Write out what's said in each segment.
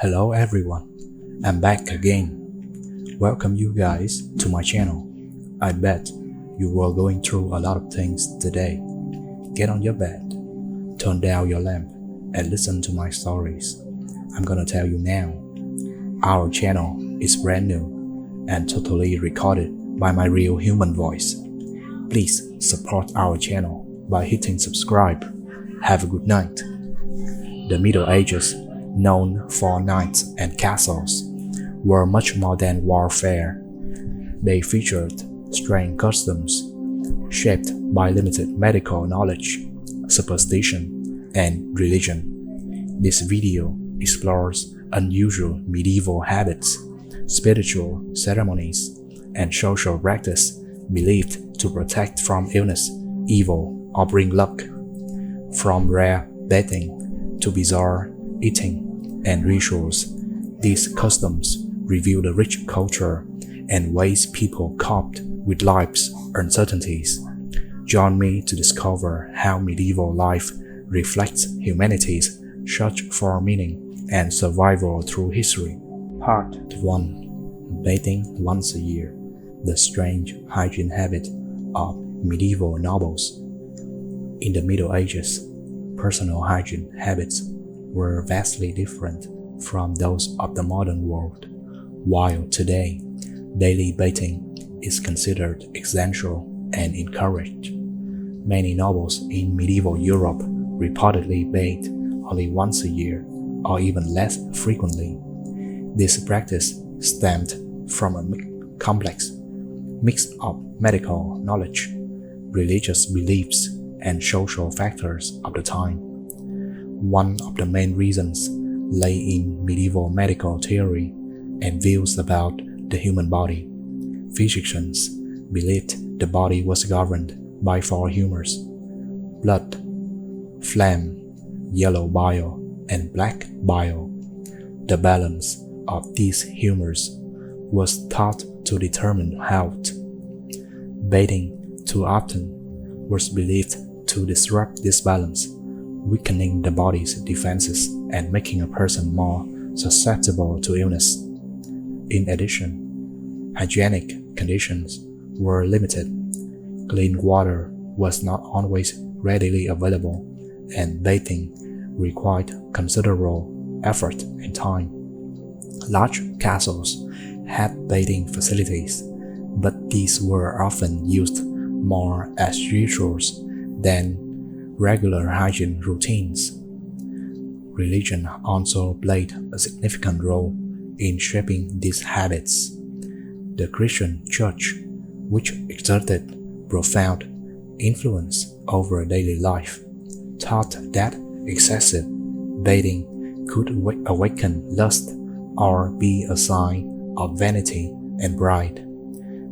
Hello everyone, I'm back again. Welcome you guys to my channel. I bet you were going through a lot of things today. Get on your bed, turn down your lamp, and listen to my stories. I'm gonna tell you now. Our channel is brand new and totally recorded by my real human voice. Please support our channel by hitting subscribe. Have a good night. The Middle Ages, known for knights and castles, were much more than warfare. They featured strange customs, shaped by limited medical knowledge, superstition, and religion. This video explores unusual medieval habits, spiritual ceremonies, and social practice believed to protect from illness, evil, or bring luck. From rare bathing to bizarre eating and rituals, these customs reveal the rich culture and ways people coped with life's uncertainties. Join me to discover how medieval life reflects humanity's search for meaning and survival through history. Part 1. Bathing once a year. The strange hygiene habit of medieval nobles. In the Middle Ages, personal hygiene habits were vastly different from those of the modern world. While today, daily bathing is considered essential and encouraged, many nobles in medieval Europe reportedly bathed only once a year or even less frequently. This practice stemmed from a complex mix of medical knowledge, religious beliefs, and social factors of the time. One of the main reasons lay in medieval medical theory and views about the human body. Physicians believed the body was governed by four humors: blood, phlegm, yellow bile, and black bile. The balance of these humors was thought to determine health. Bathing too often was believed to disrupt this balance, weakening the body's defenses and making a person more susceptible to illness. In addition, hygienic conditions were limited. Clean water was not always readily available, and bathing required considerable effort and time. Large castles had bathing facilities, but these were often used more as rituals than regular hygiene routines. Religion also played a significant role in shaping these habits. The Christian Church, which exerted profound influence over daily life, taught that excessive bathing could awaken lust or be a sign of vanity and pride.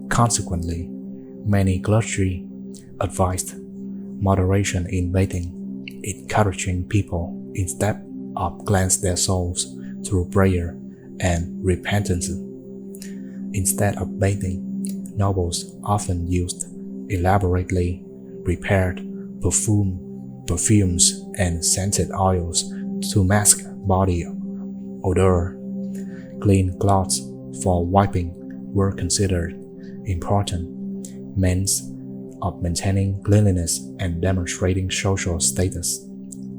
Consequently, many clergy advised moderation in bathing, encouraging people instead of cleanse their souls through prayer and repentance. Instead of bathing, nobles often used elaborately prepared perfumes and scented oils to mask body odor. Clean cloths for wiping were considered important means of maintaining cleanliness and demonstrating social status.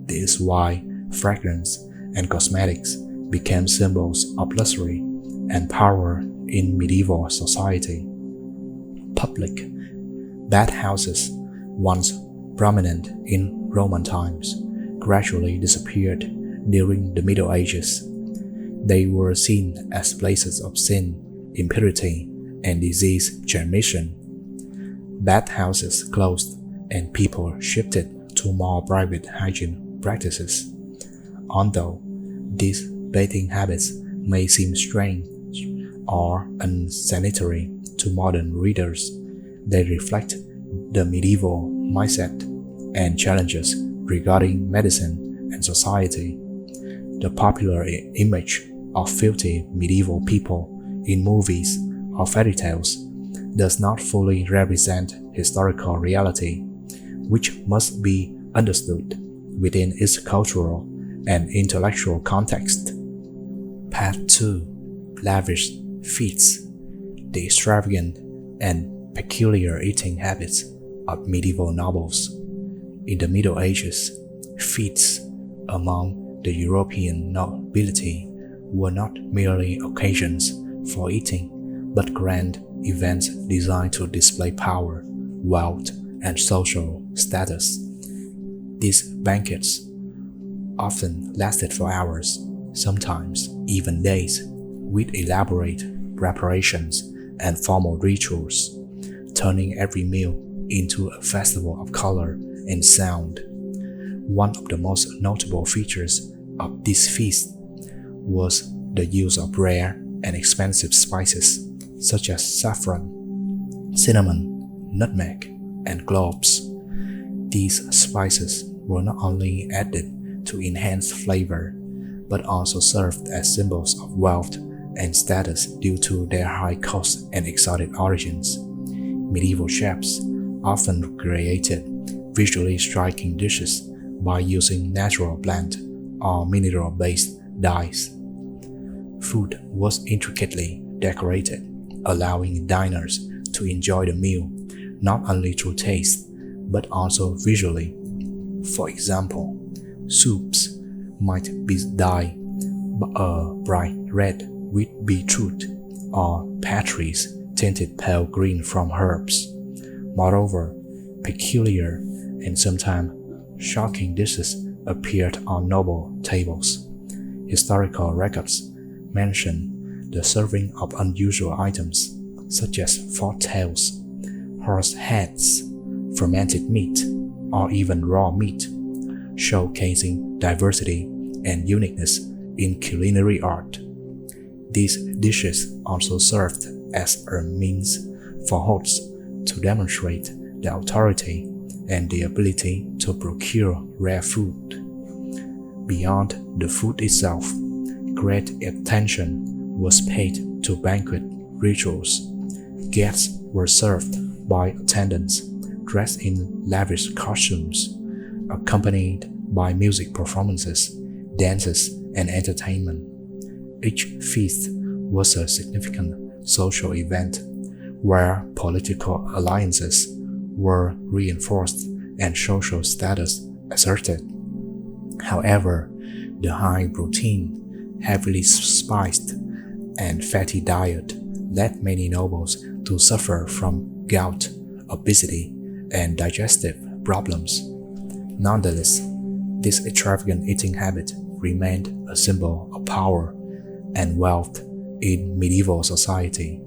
This is why fragrance and cosmetics became symbols of luxury and power in medieval society. Public bathhouses, once prominent in Roman times, gradually disappeared during the Middle Ages. They were seen as places of sin, impurity, and disease transmission. Bathhouses closed and people shifted to more private hygiene practices. Although these bathing habits may seem strange or unsanitary to modern readers, they reflect the medieval mindset and challenges regarding medicine and society. The popular image of filthy medieval people in movies or fairy tales does not fully represent historical reality, which must be understood within its cultural and intellectual context. Part 2. Lavish feasts. The extravagant and peculiar eating habits of medieval nobles. In the Middle Ages, feasts among the European nobility were not merely occasions for eating, but grand events designed to display power, wealth, and social status. These banquets often lasted for hours, sometimes even days, with elaborate preparations and formal rituals, turning every meal into a festival of color and sound. One of the most notable features of this feast was the use of rare and expensive spices such as saffron, cinnamon, nutmeg, and cloves. These spices were not only added to enhance flavor, but also served as symbols of wealth and status due to their high cost and exotic origins. Medieval chefs often created visually striking dishes by using natural plant or mineral-based dyes. Food was intricately decorated, allowing diners to enjoy the meal not only through taste, but also visually. For example, soups might be dyed a bright red with beetroot, or patties tinted pale green from herbs. Moreover, peculiar and sometimes shocking dishes appeared on noble tables. Historical records mention the serving of unusual items such as fork-tails, horse heads, fermented meat, or even raw meat, showcasing diversity and uniqueness in culinary art. These dishes also served as a means for hosts to demonstrate the authority and the ability to procure rare food. Beyond the food itself, great attention was paid to banquet rituals. Guests were served by attendants dressed in lavish costumes, accompanied by music performances, dances, and entertainment. Each feast was a significant social event where political alliances were reinforced and social status asserted. However, the high protein, heavily spiced, and fatty diet led many nobles to suffer from gout, obesity, and digestive problems. Nonetheless, this extravagant eating habit remained a symbol of power and wealth in medieval society.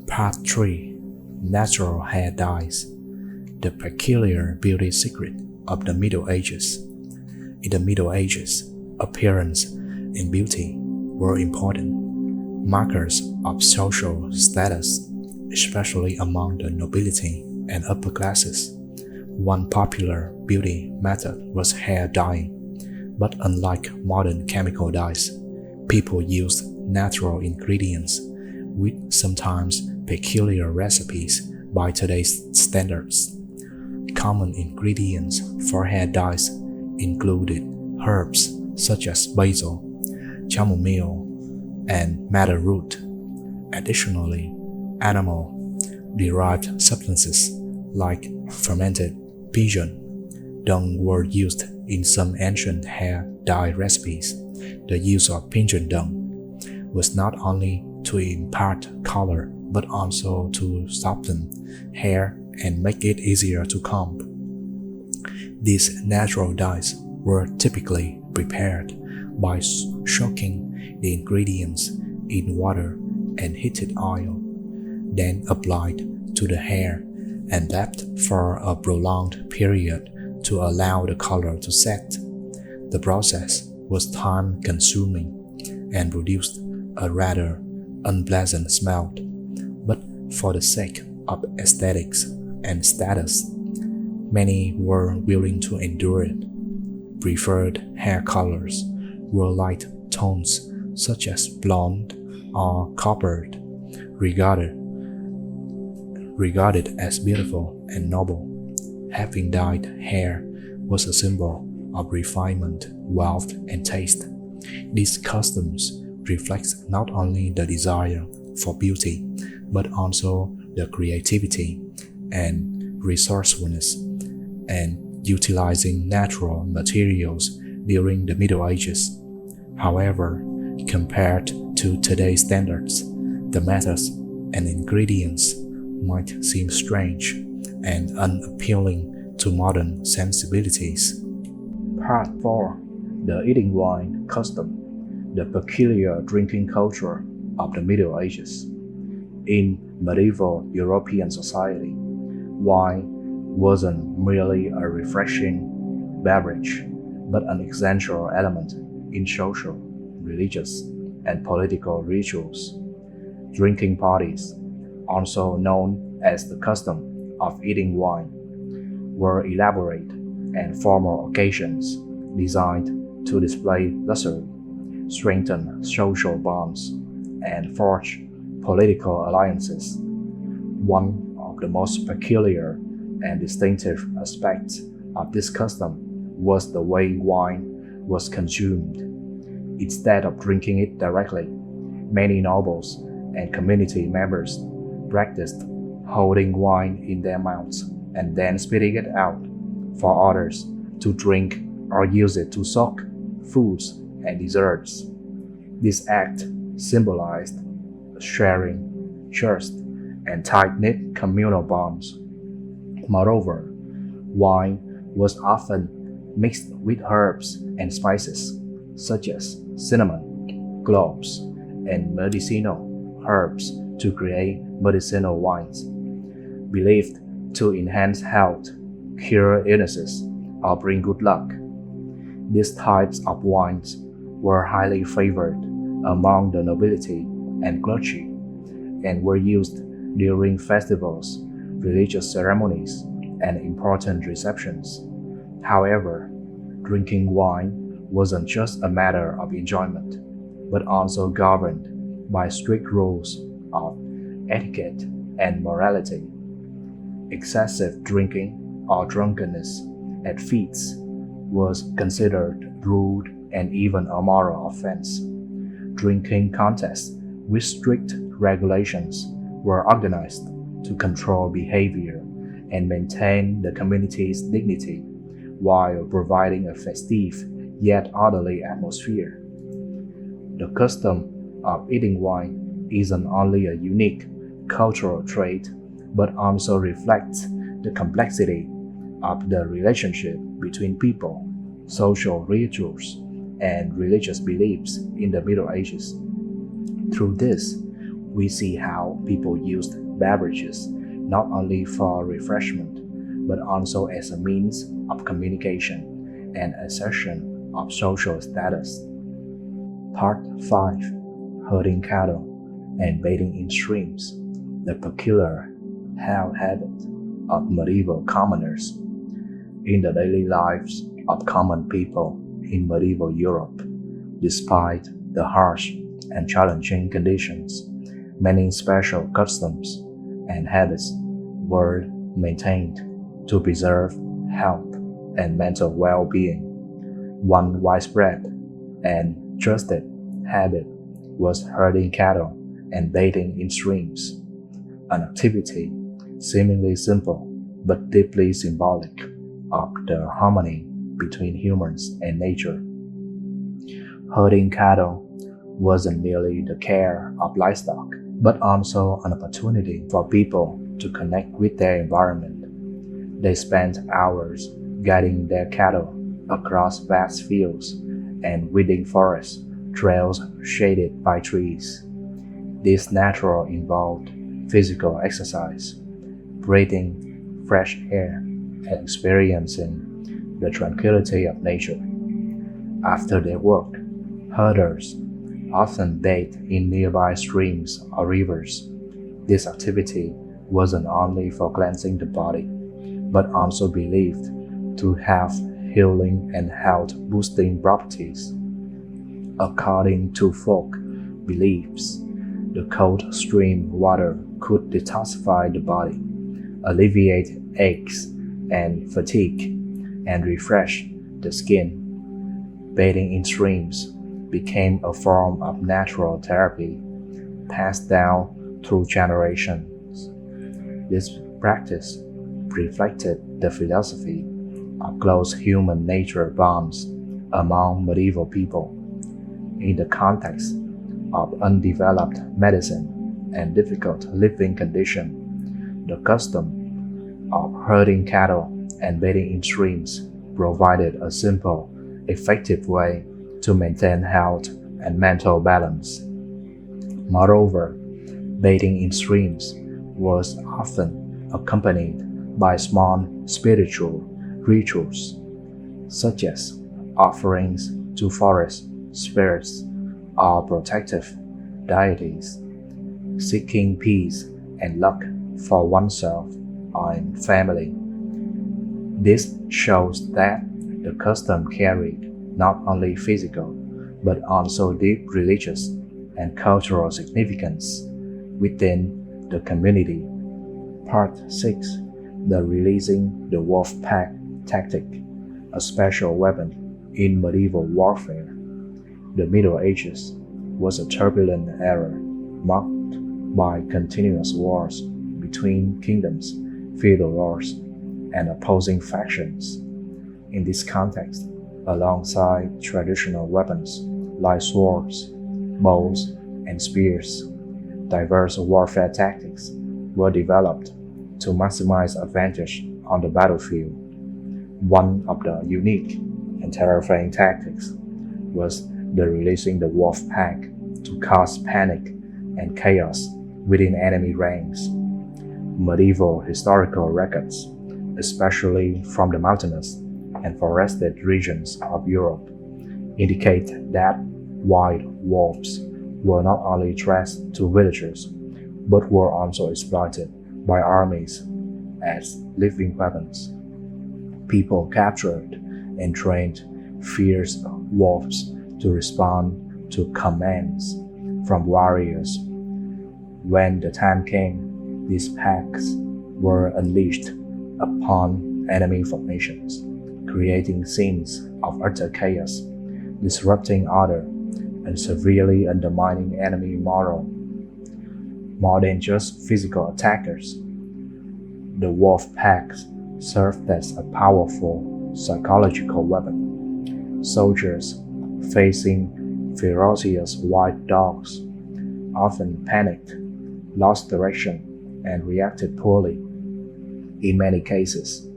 Part 3. Natural hair dyes. The peculiar beauty secret of the Middle Ages. In the Middle Ages, appearance and beauty were important markers of social status, especially among the nobility and upper classes. One popular beauty method was hair dyeing, but unlike modern chemical dyes, people used natural ingredients with sometimes peculiar recipes by today's standards. Common ingredients for hair dyes included herbs such as basil, chamomile, and madder root. Additionally, animal-derived substances like fermented pigeon dung were used in some ancient hair dye recipes. The use of pigeon dung was not only to impart color but also to soften hair and make it easier to comb. These natural dyes were typically prepared by soaking the ingredients in water and heated oil, then applied to the hair and left for a prolonged period to allow the color to set. The process was time-consuming and produced a rather unpleasant smell, but for the sake of aesthetics and status, many were willing to endure it. Preferred hair colors were light tones such as blonde or coppered, regarded as beautiful and noble. Having dyed hair was a symbol of refinement, wealth, and taste. These customs reflect not only the desire for beauty, but also the creativity and resourcefulness and utilizing natural materials during the Middle Ages. However, compared to today's standards, the methods and ingredients might seem strange and unappealing to modern sensibilities. Part 4. The Eating Wine Custom, the peculiar drinking culture of the Middle Ages. In medieval European society, wine wasn't merely a refreshing beverage, but an essential element in social, religious, and political rituals. Drinking parties, also known as the custom of eating wine, were elaborate and formal occasions designed to display luxury, strengthen social bonds, and forge political alliances. One of the most peculiar and distinctive aspects of this custom was the way wine was consumed. Instead of drinking it directly, many nobles and community members practiced holding wine in their mouths and then spitting it out for others to drink or use it to soak foods and desserts. This act symbolized sharing, trust, and tight-knit communal bonds. Moreover, wine was often mixed with herbs and spices such as cinnamon, cloves, and medicinal herbs to create medicinal wines, believed to enhance health, cure illnesses, or bring good luck. These types of wines were highly favored among the nobility and clergy, and were used during festivals, religious ceremonies, and important receptions. However, drinking wine wasn't just a matter of enjoyment, but also governed by strict rules of etiquette and morality. Excessive drinking or drunkenness at feasts was considered rude and even a moral offense. Drinking contests with strict regulations were organized to control behavior and maintain the community's dignity while providing a festive yet orderly atmosphere. The custom of eating wine isn't only a unique cultural trait, but also reflects the complexity of the relationship between people, social rituals, and religious beliefs in the Middle Ages. Through this, we see how people used beverages not only for refreshment, but also as a means of communication and assertion of social status. Part 5. Herding cattle and bathing in streams, the peculiar habit of medieval commoners. In the daily lives of common people in medieval Europe, despite the harsh and challenging conditions, many special customs and habits were maintained to preserve health and mental well-being. One widespread and trusted habit was herding cattle and bathing in streams, an activity seemingly simple but deeply symbolic of the harmony between humans and nature. Herding cattle wasn't merely the care of livestock, but also an opportunity for people to connect with their environment. They spent hours guiding their cattle across vast fields and winding forest trails shaded by trees. This natural involved physical exercise, breathing fresh air, and experiencing the tranquility of nature. After their work, herders often bathed in nearby streams or rivers. This activity wasn't only for cleansing the body, but also believed to have healing and health-boosting properties. According to folk beliefs, the cold stream water could detoxify the body, alleviate aches and fatigue, and refresh the skin. Bathing in streams became a form of natural therapy passed down through generations. This practice reflected the philosophy of close human nature bonds among medieval people. In the context of undeveloped medicine and difficult living conditions, the custom of herding cattle and bathing in streams provided a simple, effective way to maintain health and mental balance. Moreover, bathing in streams was often accompanied by small spiritual rituals, such as offerings to forest spirits or protective deities, seeking peace and luck for oneself and family. This shows that the custom carried not only physical but also deep religious and cultural significance within the community. Part 6. The Releasing the Wolf Pack Tactic, a special weapon in medieval warfare. The Middle Ages was a turbulent era marked by continuous wars between kingdoms, feudal lords, and opposing factions. In this context, alongside traditional weapons like swords, bows, and spears, diverse warfare tactics were developed to maximize advantage on the battlefield. One of the unique and terrifying tactics was the releasing the wolf pack to cause panic and chaos within enemy ranks. Medieval historical records, especially from the mountainous and forested regions of Europe, indicate that wild wolves were not only threats to villagers, but were also exploited by armies as living weapons. People captured and trained fierce wolves to respond to commands from warriors. When the time came, these packs were unleashed upon enemy formations, creating scenes of utter chaos, disrupting order, and severely undermining enemy morale. More than just physical attackers, the wolf packs served as a powerful psychological weapon. Soldiers facing ferocious wild dogs often panicked, lost direction, and reacted poorly. In many cases,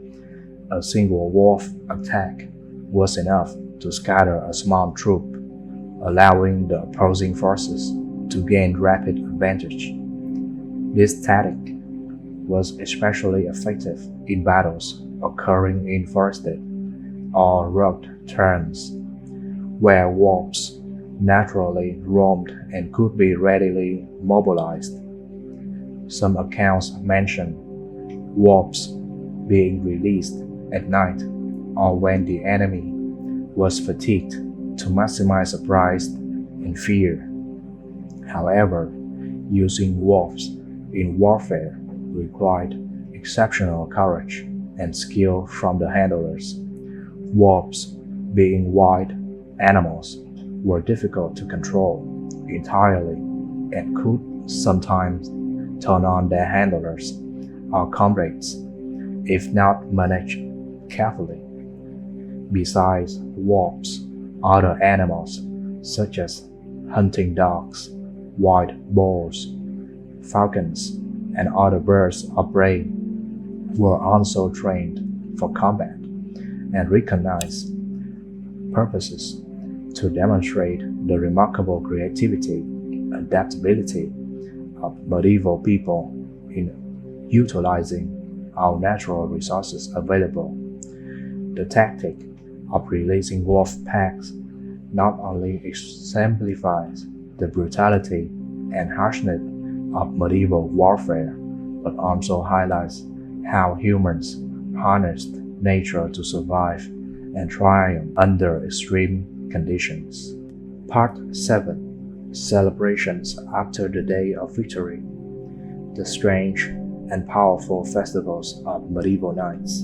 a single wolf attack was enough to scatter a small troop, allowing the opposing forces to gain rapid advantage. This tactic was especially effective in battles occurring in forested or rugged terrains, where wolves naturally roamed and could be readily mobilized. Some accounts mention wolves being released at night or when the enemy was fatigued to maximize surprise and fear. However, using wolves in warfare required exceptional courage and skill from the handlers. Wolves, being wild animals, were difficult to control entirely and could sometimes turn on their handlers or comrades if not managed carefully. Besides wolves, other animals such as hunting dogs, wild boars, falcons, and other birds of prey were also trained for combat and recognized purposes to demonstrate the remarkable creativity and adaptability of medieval people in utilizing our natural resources available. The tactic of releasing wolf packs not only exemplifies the brutality and harshness of medieval warfare, but also highlights how humans harnessed nature to survive and thrive under extreme conditions. Part 7. Celebrations after the Day of Victory. The strange and powerful festivals of medieval knights.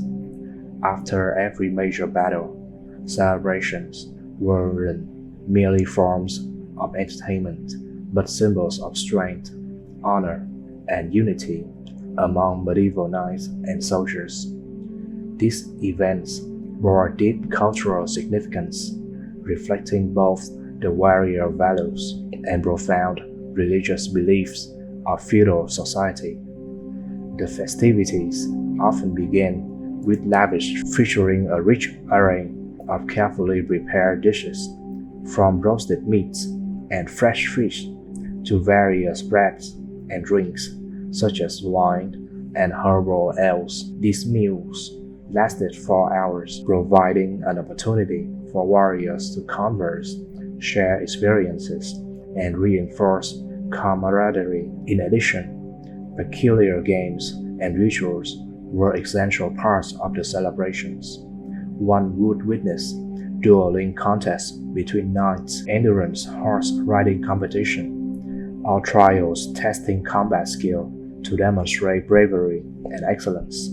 After every major battle, celebrations were merely forms of entertainment, but symbols of strength, honor, and unity among medieval knights and soldiers. These events bore deep cultural significance, reflecting both the warrior values and profound religious beliefs of feudal society. The festivities often began with lavish featuring a rich array of carefully prepared dishes, from roasted meats and fresh fish to various breads and drinks such as wine and herbal ales. These meals lasted 4 hours, providing an opportunity for warriors to converse, share experiences, and reinforce camaraderie. In addition, peculiar games and rituals were essential parts of the celebrations. One would witness dueling contests between knights, endurance horse riding competition, or trials testing combat skill to demonstrate bravery and excellence.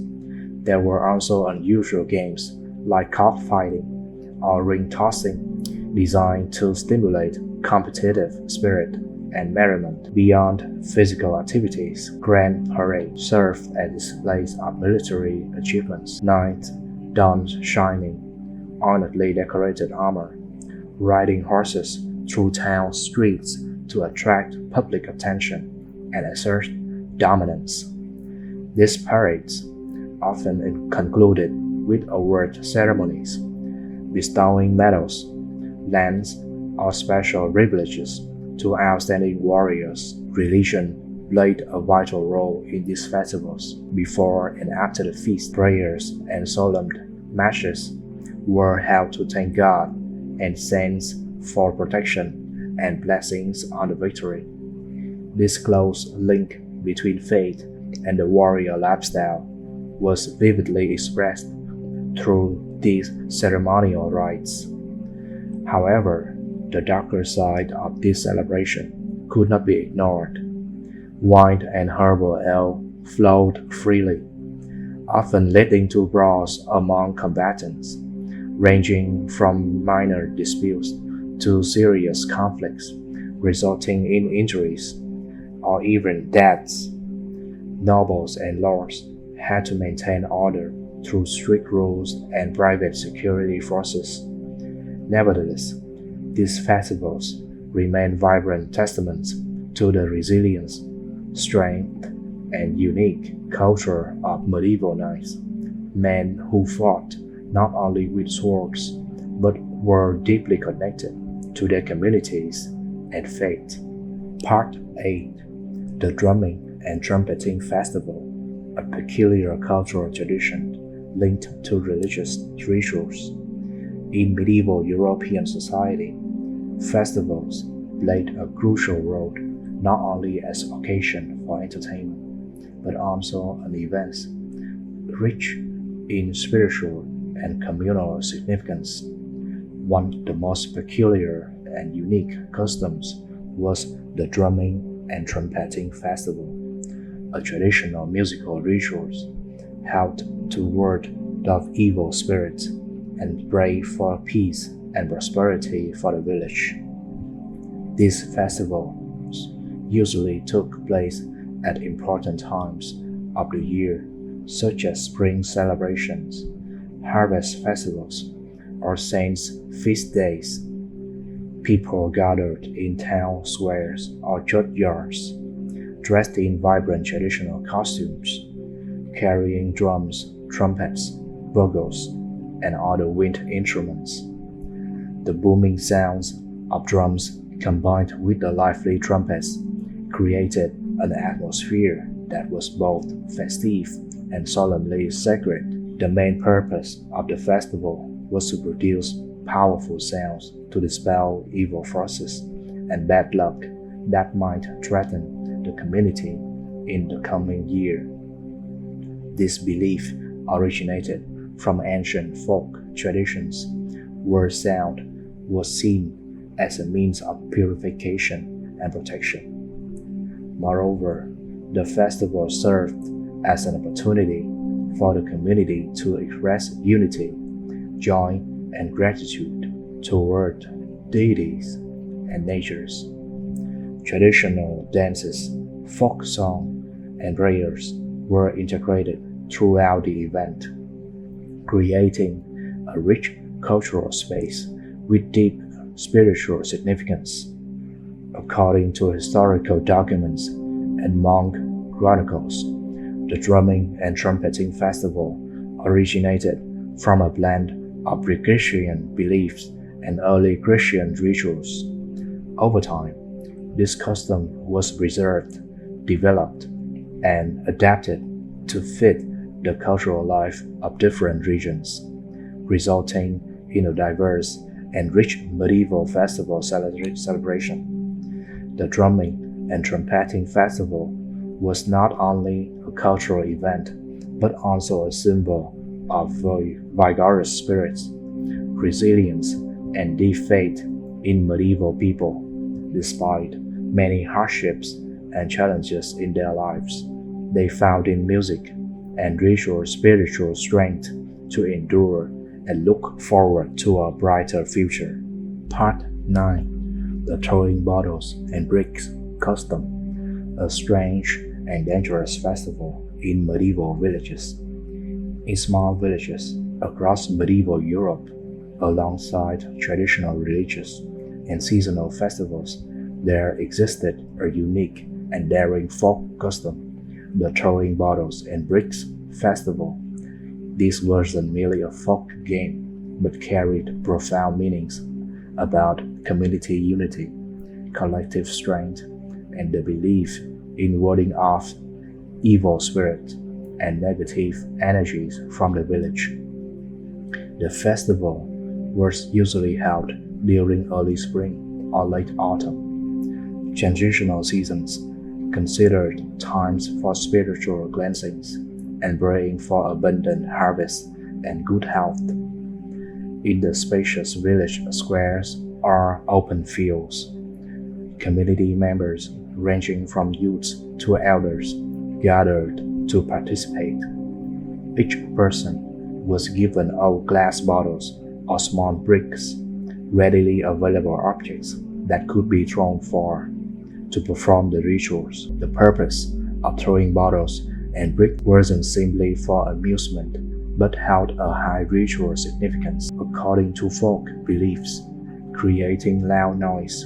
There were also unusual games like cockfighting or ring tossing, designed to stimulate competitive spirit and merriment. Beyond physical activities, grand parades served as displays of military achievements. Knights donned shining, ornately decorated armor, riding horses through town streets to attract public attention and assert dominance. These parades often concluded with award ceremonies, bestowing medals, lands, or special privileges to outstanding warriors. Religion played a vital role in these festivals. Before and after the feast, prayers and solemn masses were held to thank God and saints for protection and blessings on the victory. This close link between faith and the warrior lifestyle was vividly expressed through these ceremonial rites. However, the darker side of this celebration could not be ignored. Wine and herbal ale flowed freely, often leading to brawls among combatants, ranging from minor disputes to serious conflicts, resulting in injuries or even deaths. Nobles and lords had to maintain order through strict rules and private security forces. Nevertheless, these festivals remain vibrant testaments to the resilience, strength, and unique culture of medieval knights, men who fought not only with swords but were deeply connected to their communities and faith. Part 8. The Drumming and Trumpeting Festival, a peculiar cultural tradition linked to religious rituals. In medieval European society, festivals played a crucial role not only as occasion for entertainment, but also an event rich in spiritual and communal significance. One of the most peculiar and unique customs was the Drumming and Trumpeting Festival, a traditional musical ritual held to ward off evil spirits and pray for peace and prosperity for the village. These festivals usually took place at important times of the year, such as spring celebrations, harvest festivals, or saints' feast days. People gathered in town squares or churchyards, dressed in vibrant traditional costumes, carrying drums, trumpets, bugles, and other wind instruments. The booming sounds of drums combined with the lively trumpets created an atmosphere that was both festive and solemnly sacred. The main purpose of the festival was to produce powerful sounds to dispel evil forces and bad luck that might threaten the community in the coming year. This belief originated from ancient folk traditions, where sound was seen as a means of purification and protection. Moreover, the festival served as an opportunity for the community to express unity, joy, and gratitude toward deities, and natures. Traditional dances, folk song, and prayers were integrated throughout the event, creating a rich cultural space with deep spiritual significance. According to historical documents and monk chronicles, the drumming and trumpeting festival originated from a blend of pre-Christian beliefs and early Christian rituals. Over time, this custom was preserved, developed, and adapted to fit the cultural life of different regions, resulting in a diverse and rich medieval festival celebration. The drumming and trumpeting festival was not only a cultural event, but also a symbol of vigorous spirits, resilience, and deep faith in medieval people. Despite many hardships and challenges in their lives, they found in music and ritual spiritual strength to endure and look forward to a brighter future. Part 9. The Throwing Bottles and Bricks Custom, a strange and dangerous festival in medieval villages. In small villages across medieval Europe, alongside traditional religious and seasonal festivals, there existed a unique and daring folk custom, the Throwing Bottles and Bricks Festival. This wasn't merely a folk game, but carried profound meanings about community unity, collective strength, and the belief in warding off evil spirits and negative energies from the village. The festival was usually held during early spring or late autumn, transitional seasons considered times for spiritual cleansings and praying for abundant harvest and good health. In the spacious village squares or open fields, community members ranging from youths to elders gathered to participate. Each person was given old glass bottles or small bricks, readily available objects that could be thrown for to perform the rituals. The purpose of throwing bottles and bricks wasn't simply for amusement, but held a high ritual significance according to folk beliefs. Creating loud noise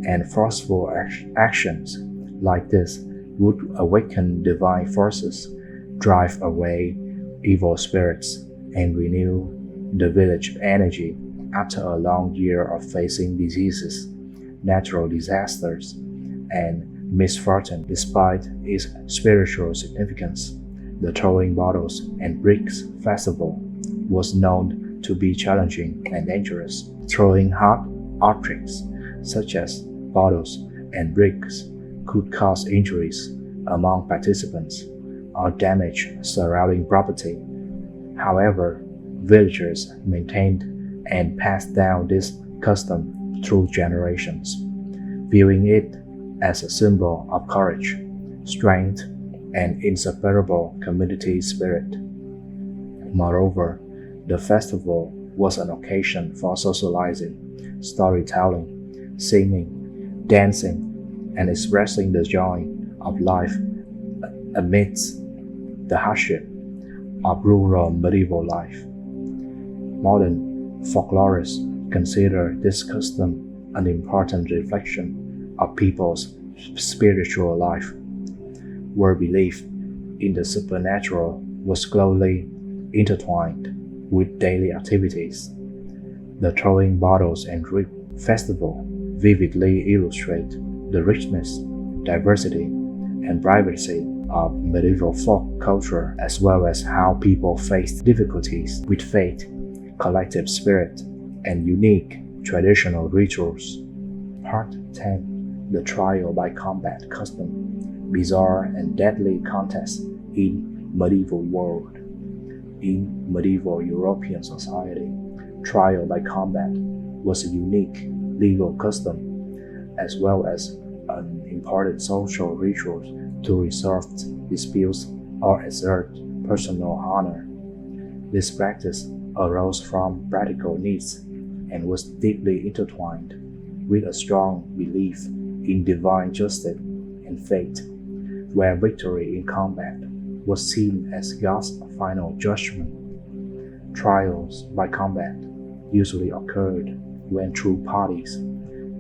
and forceful actions like this would awaken divine forces, drive away evil spirits, and renew the village energy after a long year of facing diseases, natural disasters, and misfortune. Despite its spiritual significance, the Throwing Bottles and Bricks Festival was known to be challenging and dangerous. Throwing hard objects such as bottles and bricks could cause injuries among participants or damage surrounding property. However, villagers maintained and passed down this custom through generations, viewing it as a symbol of courage, strength, and inseparable community spirit. Moreover, the festival was an occasion for socializing, storytelling, singing, dancing, and expressing the joy of life amidst the hardship of rural medieval life. Modern folklorists consider this custom an important reflection of people's spiritual life, where belief in the supernatural was closely intertwined with daily activities. The Throwing Bottles and Bricks Festival vividly illustrate the richness, diversity, and privacy of medieval folk culture, as well as how people faced difficulties with faith, collective spirit, and unique traditional rituals. Part 10. The Trial by Combat Custom, Bizarre and Deadly Contests in Medieval World. In medieval European society, trial by combat was a unique legal custom, as well as an important social ritual to resolve disputes or assert personal honor. This practice arose from practical needs, and was deeply intertwined with a strong belief in divine justice and fate, where victory in combat was seen as God's final judgment. Trials by combat usually occurred when two parties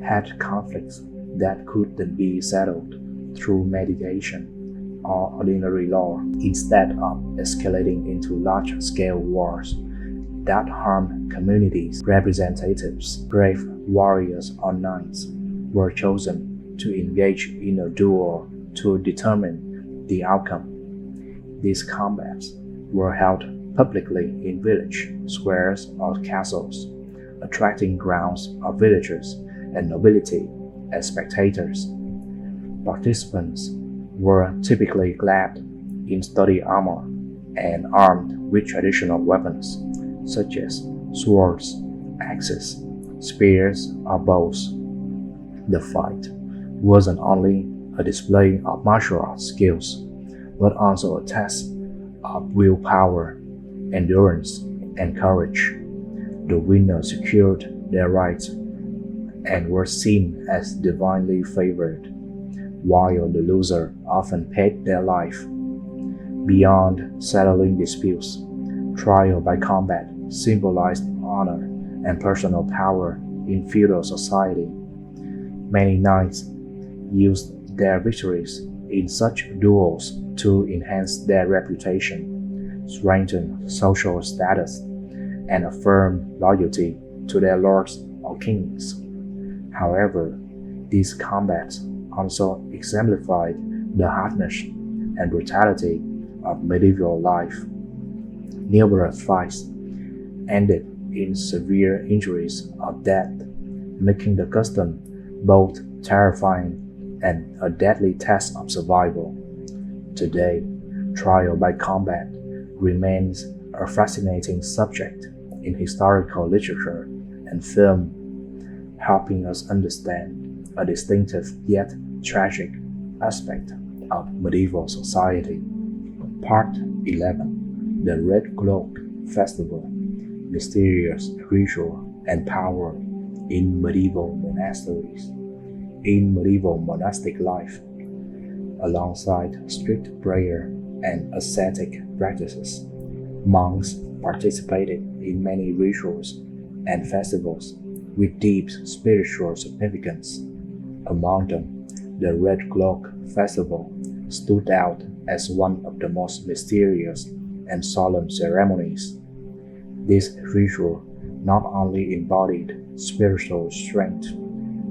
had conflicts that could then be settled through mediation or ordinary law instead of escalating into large-scale wars that harmed communities. Representatives, brave warriors or knights, were chosen to engage in a duel to determine the outcome. These combats were held publicly in village squares or castles, attracting crowds of villagers and nobility as spectators. Participants were typically clad in sturdy armor and armed with traditional weapons such as swords, axes, spears, or bows. The fight wasn't only a display of martial arts skills, but also a test of willpower, endurance, and courage. The winner secured their rights and were seen as divinely favored, while the loser often paid their life. Beyond settling disputes, trial by combat symbolized honor and personal power in feudal society. Many knights used their victories in such duels to enhance their reputation, strengthen social status, and affirm loyalty to their lords or kings. However, these combats also exemplified the harshness and brutality of medieval life. Numerous fights ended in severe injuries or death, making the custom both terrifying and a deadly test of survival. Today, trial by combat remains a fascinating subject in historical literature and film, helping us understand a distinctive yet tragic aspect of medieval society. Part 11. The Red Cloak Festival: Mysterious Ritual and Power in Medieval Monasteries. In medieval monastic life, alongside strict prayer and ascetic practices, monks participated in many rituals and festivals with deep spiritual significance. Among them, the Red Cloak Festival stood out as one of the most mysterious and solemn ceremonies. This ritual not only embodied spiritual strength,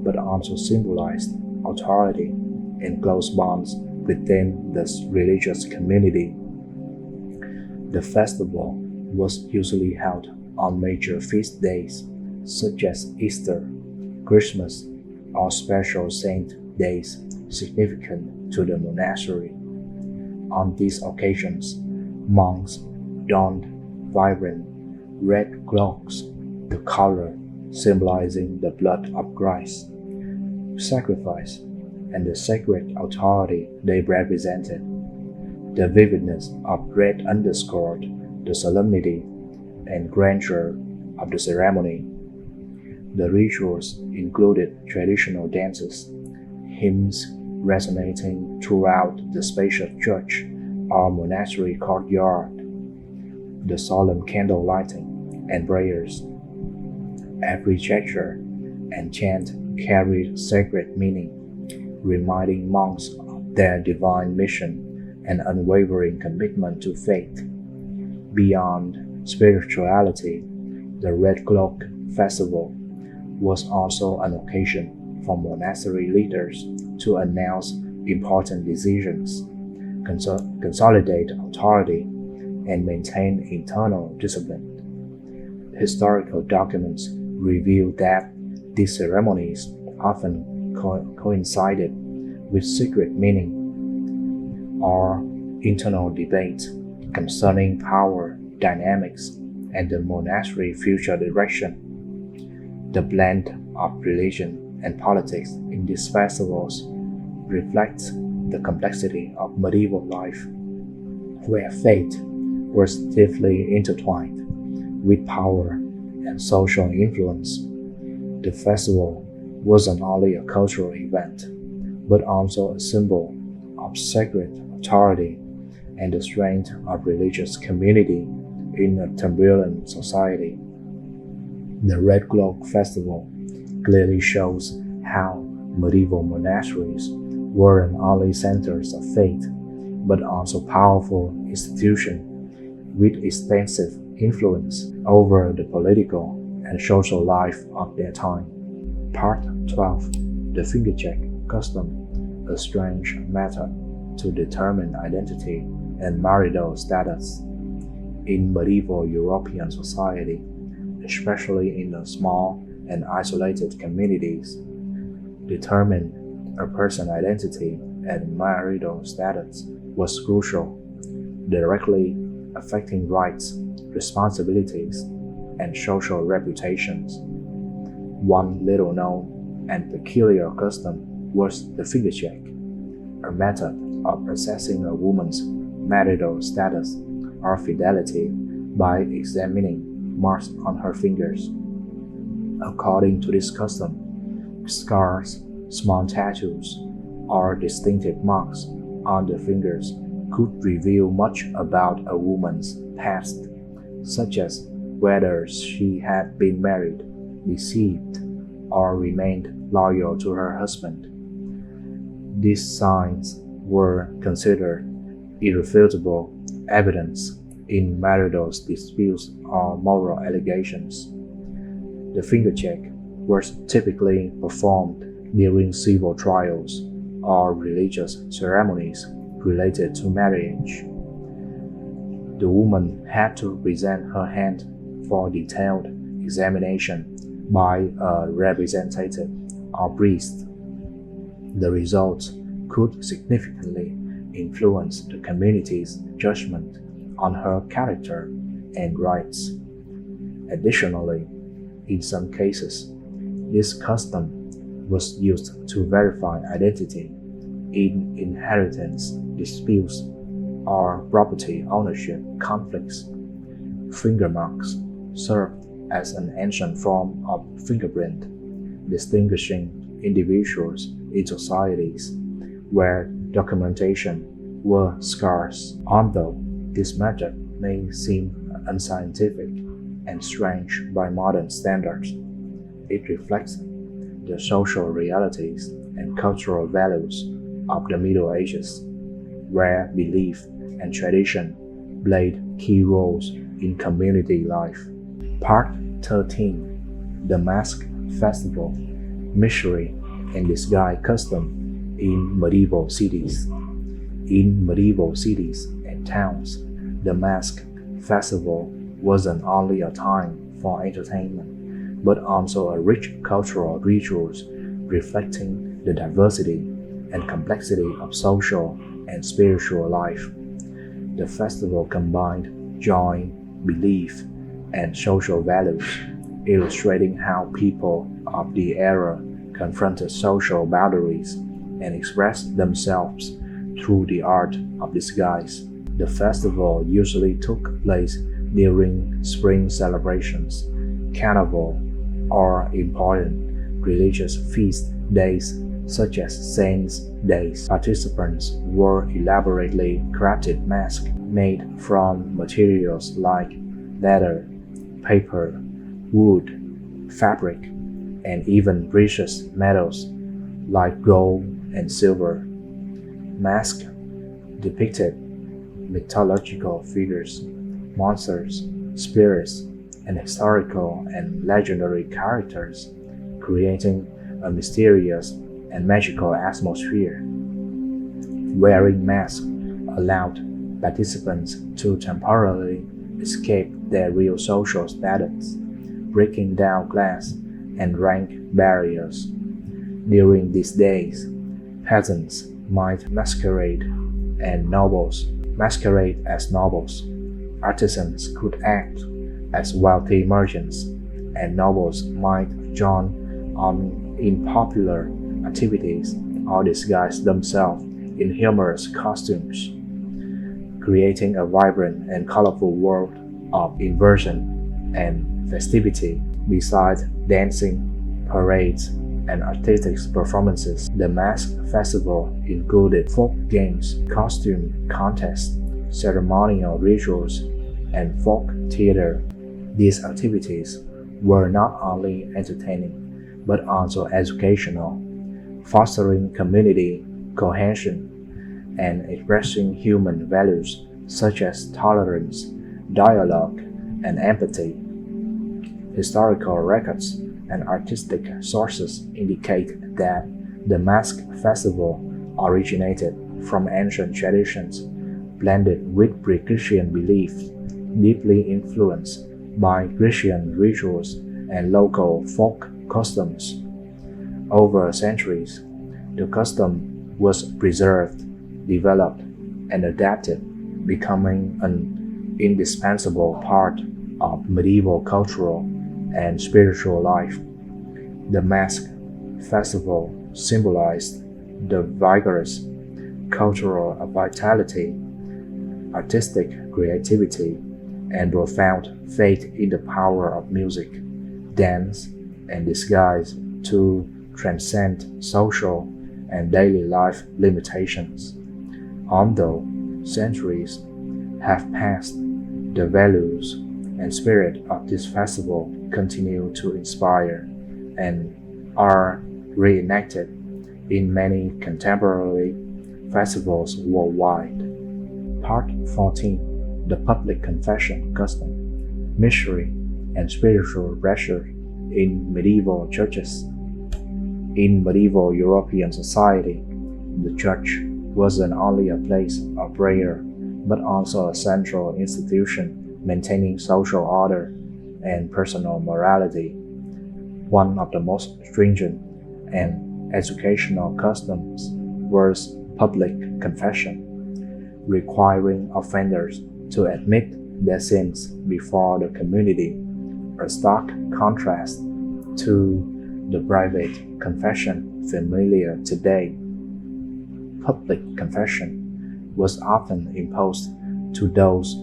but also symbolized authority and close bonds within the religious community. The festival was usually held on major feast days such as Easter, Christmas, or special saint days significant to the monastery. On these occasions, monks donned vibrant red cloaks, the color symbolizing the blood of Christ, sacrifice, and the sacred authority they represented. The vividness of red underscored the solemnity and grandeur of the ceremony. The rituals included traditional dances, hymns resonating throughout the spacious church or monastery courtyard, the solemn candle lighting and prayers. Every gesture and chant carried sacred meaning, reminding monks of their divine mission and unwavering commitment to faith. Beyond spirituality, the Red Cloak Festival was also an occasion for monastery leaders to announce important decisions, consolidate authority, and maintain internal discipline. Historical documents reveal that these ceremonies often coincided with secret meaning or internal debate concerning power dynamics and the monastery's future direction. The blend of religion and politics in these festivals reflects the complexity of medieval life, where faith was deeply intertwined with power and social influence. The festival wasn't only a cultural event, but also a symbol of sacred authority and the strength of religious community in a turbulent society. The Red Cloak Festival clearly shows how medieval monasteries weren't only centers of faith, but also powerful institutions with extensive influence over the political and social life of their time. Part 12. The finger check custom, a strange method to determine identity and marital status. In medieval European society, especially in the small and isolated communities, determine a person's identity and marital status was crucial, directly affecting rights, responsibilities, and social reputations. One little known and peculiar custom was the finger check, a method of assessing a woman's marital status or fidelity by examining marks on her fingers. According to this custom, scars, small tattoos, or distinctive marks on the fingers could reveal much about a woman's past, such as whether she had been married, deceived, or remained loyal to her husband. These signs were considered irrefutable evidence in marital disputes or moral allegations. The finger check was typically performed during civil trials or religious ceremonies related to marriage. The woman had to present her hand for detailed examination by a representative or priest. The results could significantly influence the community's judgment on her character and rights. Additionally, in some cases, this custom was used to verify identity in inheritance disputes or property ownership conflicts. Finger marks served as an ancient form of fingerprint, distinguishing individuals in societies where documentation were scarce. Although this method may seem unscientific and strange by modern standards, it reflects the social realities and cultural values of the Middle Ages, where belief and tradition played key roles in community life. Part 13. The Mask Festival, Mystery and Disguise Custom in Medieval Cities. In medieval cities and towns, the Mask Festival wasn't only a time for entertainment, but also a rich cultural rituals reflecting the diversity and complexity of social and spiritual life. The festival combined joy, belief, and social values, illustrating how people of the era confronted social boundaries and expressed themselves through the art of disguise. The festival usually took place during spring celebrations, carnival, or important religious feast days such as Saints' Days. Participants wore elaborately crafted masks made from materials like leather, paper, wood, fabric, and even precious metals like gold and silver. Masks depicted mythological figures, monsters, spirits, and historical and legendary characters, creating a mysterious and magical atmosphere. Wearing masks allowed participants to temporarily escape their real social status, breaking down class and rank barriers. During these days, peasants might masquerade as nobles. Artisans could act as wealthy merchants, and nobles might join in popular activities or disguise themselves in humorous costumes, creating a vibrant and colorful world of inversion and festivity. Besides dancing, parades, and artistic performances, the mask festival included folk games, costume contests, ceremonial rituals, and folk theater. These activities were not only entertaining but also educational, fostering community cohesion and expressing human values such as tolerance, dialogue, and empathy. Historical records and artistic sources indicate that the mask festival originated from ancient traditions blended with pre-Christian beliefs, deeply influenced by Christian rituals and local folk customs. Over centuries, the custom was preserved, developed, and adapted, becoming an indispensable part of medieval cultural and spiritual life. The mask festival symbolized the vigorous cultural vitality, artistic creativity, and profound faith in the power of music, dance, and disguise to transcend social and daily life limitations. Although centuries have passed, the values and spirit of this festival continue to inspire and are reenacted in many contemporary festivals worldwide. Part 14: The Public Confession Custom, Mystery and Spiritual Pressure in Medieval Churches. In medieval European society, the church wasn't only a place of prayer, but also a central institution maintaining social order and personal morality. One of the most stringent and educational customs was public confession, requiring offenders to admit their sins before the community, a stark contrast to the private confession familiar today. Public confession was often imposed to those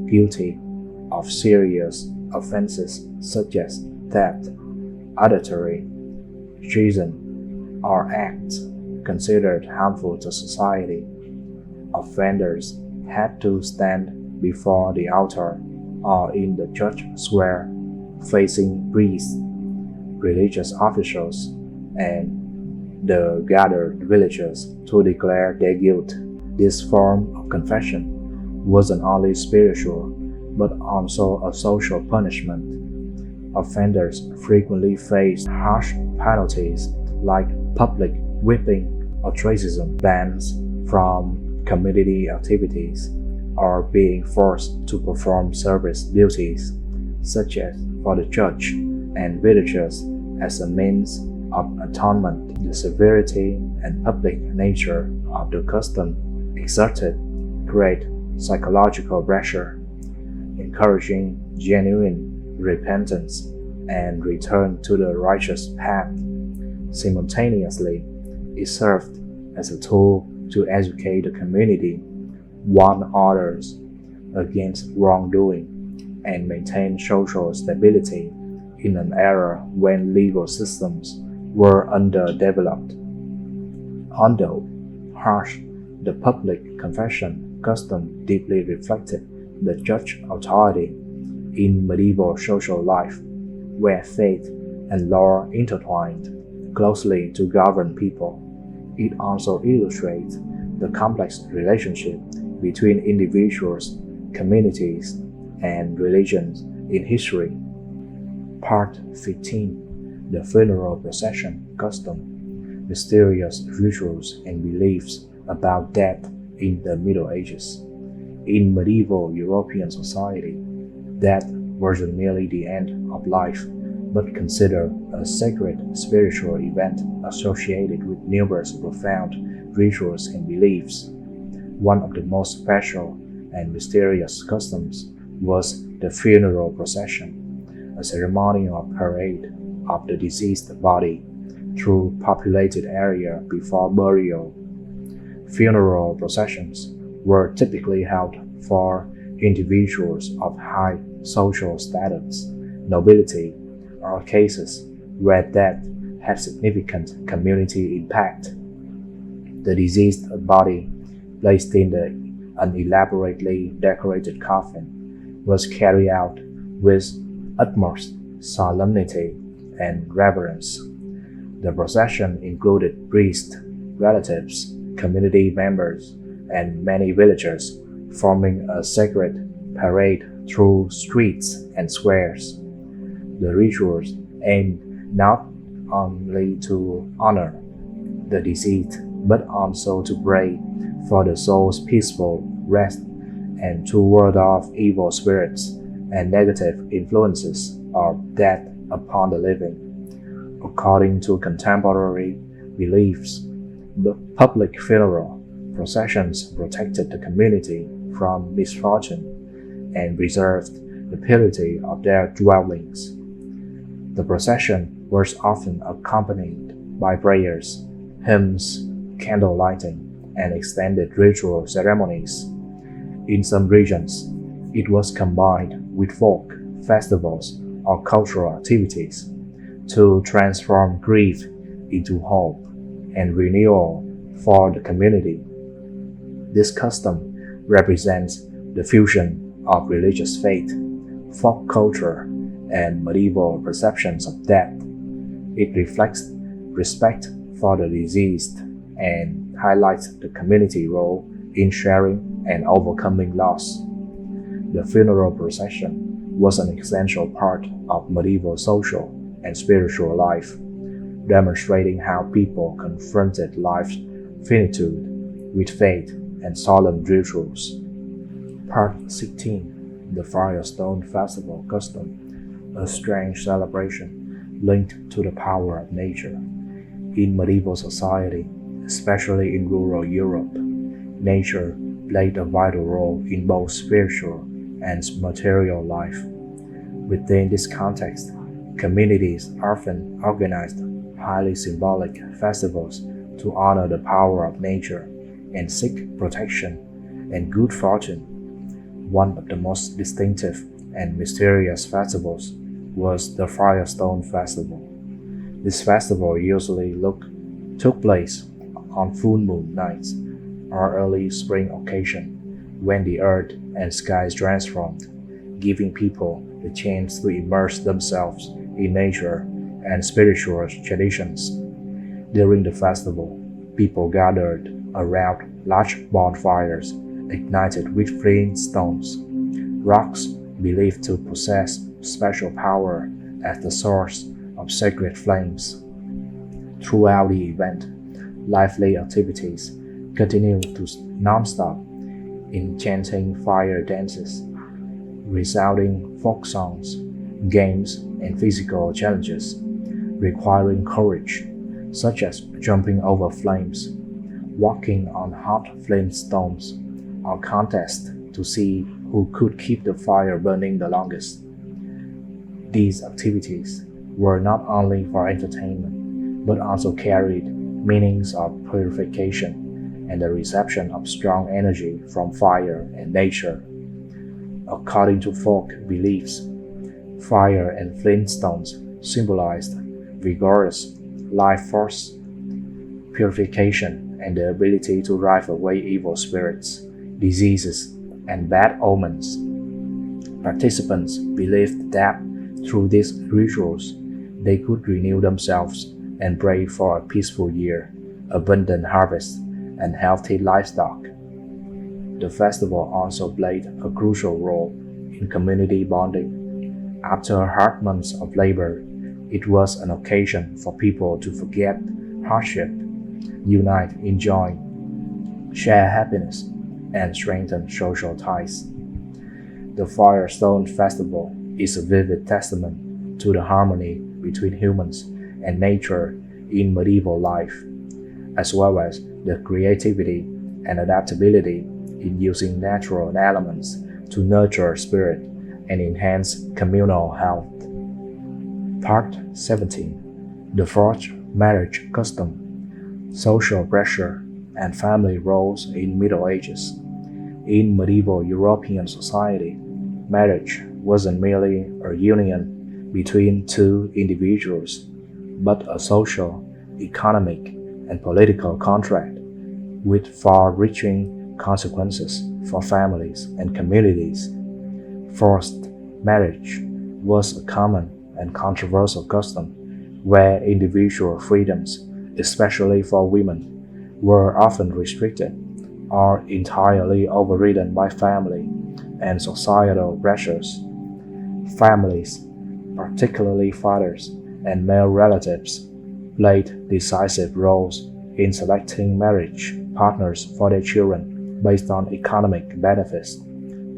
guilty of serious offenses such as theft, adultery, treason, or acts considered harmful to society. Offenders had to stand before the altar or in the church square, facing priests, religious officials, and the gathered villagers to declare their guilt. This form of confession wasn't only spiritual, but also a social punishment. Offenders frequently faced harsh penalties like public whipping, ostracism, bans from community activities, or being forced to perform service duties, such as for the church and villagers as a means of atonement. The severity and public nature of the custom exerted great psychological pressure, encouraging genuine repentance and return to the righteous path. Simultaneously, it served as a tool to educate the community, warn others against wrongdoing, and maintain social stability in an era when legal systems were underdeveloped. Although harsh, the public confession custom deeply reflected the church authority in medieval social life, where faith and law intertwined closely to govern people. It also illustrates the complex relationship between individuals, communities, and religions in history. Part 15: The Funeral Procession Custom, Mysterious Rituals and Beliefs about Death in the Middle Ages. In medieval European society, death wasn't merely the end of life, but considered a sacred spiritual event associated with numerous profound rituals and beliefs. One of the most special and mysterious customs was the funeral procession, a ceremonial parade of the deceased body through populated area before burial. Funeral processions were typically held for individuals of high social status, nobility are cases where death had significant community impact. The deceased body, placed in an elaborately decorated coffin, was carried out with utmost solemnity and reverence. The procession included priests, relatives, community members, and many villagers, forming a sacred parade through streets and squares. The rituals aimed not only to honor the deceased, but also to pray for the soul's peaceful rest and to ward off evil spirits and negative influences of death upon the living. According to contemporary beliefs, the public funeral processions protected the community from misfortune and preserved the purity of their dwellings. The procession was often accompanied by prayers, hymns, candle lighting, and extended ritual ceremonies. In some regions, it was combined with folk festivals or cultural activities to transform grief into hope and renewal for the community. This custom represents the fusion of religious faith, folk culture, and medieval perceptions of death. It reflects respect for the deceased and highlights the community role in sharing and overcoming loss. The funeral procession was an essential part of medieval social and spiritual life, demonstrating how people confronted life's finitude with faith and solemn rituals. Part 16. The Firestone Festival Custom, a strange celebration linked to the power of nature. In medieval society, especially in rural Europe, nature played a vital role in both spiritual and material life. Within this context, communities often organized highly symbolic festivals to honor the power of nature and seek protection and good fortune. One of the most distinctive and mysterious festivals was the Firestone Festival. This festival usually took place on full moon nights or early spring occasion when the earth and skies transformed, giving people the chance to immerse themselves in nature and spiritual traditions. During the festival, people gathered around large bonfires ignited with flint stones, rocks believed to possess special power as the source of sacred flames. Throughout the event, lively activities continued to non-stop, enchanting fire dances, resounding folk songs, games, and physical challenges requiring courage, such as jumping over flames, walking on hot flintstones, or contests to see who could keep the fire burning the longest. These activities were not only for entertainment, but also carried meanings of purification and the reception of strong energy from fire and nature. According to folk beliefs, fire and flintstones symbolized vigorous life force, purification, and the ability to drive away evil spirits, diseases, and bad omens. Participants believed that through these rituals, they could renew themselves and pray for a peaceful year, abundant harvest, and healthy livestock. The festival also played a crucial role in community bonding. After hard months of labor, it was an occasion for people to forget hardship, unite in joy, share happiness, and strengthen social ties. The Firestone Festival is a vivid testament to the harmony between humans and nature in medieval life, as well as the creativity and adaptability in using natural elements to nurture spirit and enhance communal health. Part 17. The Forced Marriage Custom, Social Pressure and Family Roles in Middle Ages. In medieval European society, marriage wasn't merely a union between two individuals, but a social, economic, and political contract with far-reaching consequences for families and communities. Forced marriage was a common and controversial custom where individual freedoms, especially for women, were often restricted or entirely overridden by family and societal pressures. Families, particularly fathers and male relatives, played decisive roles in selecting marriage partners for their children based on economic benefits,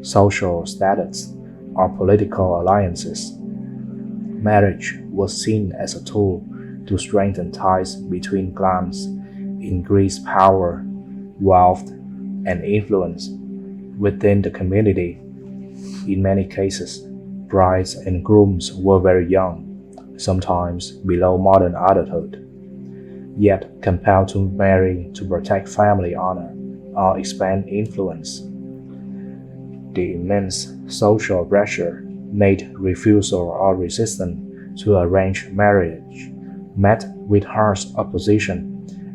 social status, or political alliances. Marriage was seen as a tool to strengthen ties between clans, increase power, wealth, and influence within the community. In many cases, brides and grooms were very young, sometimes below modern adulthood, yet compelled to marry to protect family honor or expand influence. The immense social pressure made refusal or resistance to arranged marriage met with harsh opposition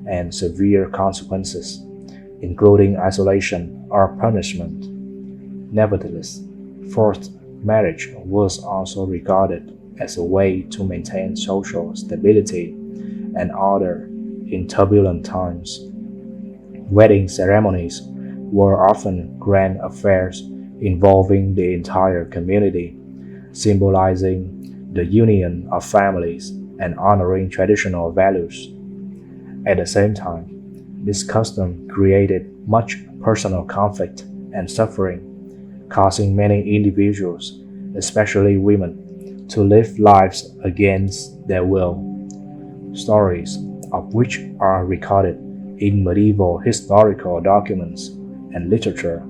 and severe consequences, including isolation or punishment. Nevertheless, forced marriage was also regarded as a way to maintain social stability and order in turbulent times. Wedding ceremonies were often grand affairs involving the entire community, symbolizing the union of families and honoring traditional values. At the same time, this custom created much personal conflict and suffering, causing many individuals, especially women, to live lives against their will. Stories of which are recorded in medieval historical documents and literature.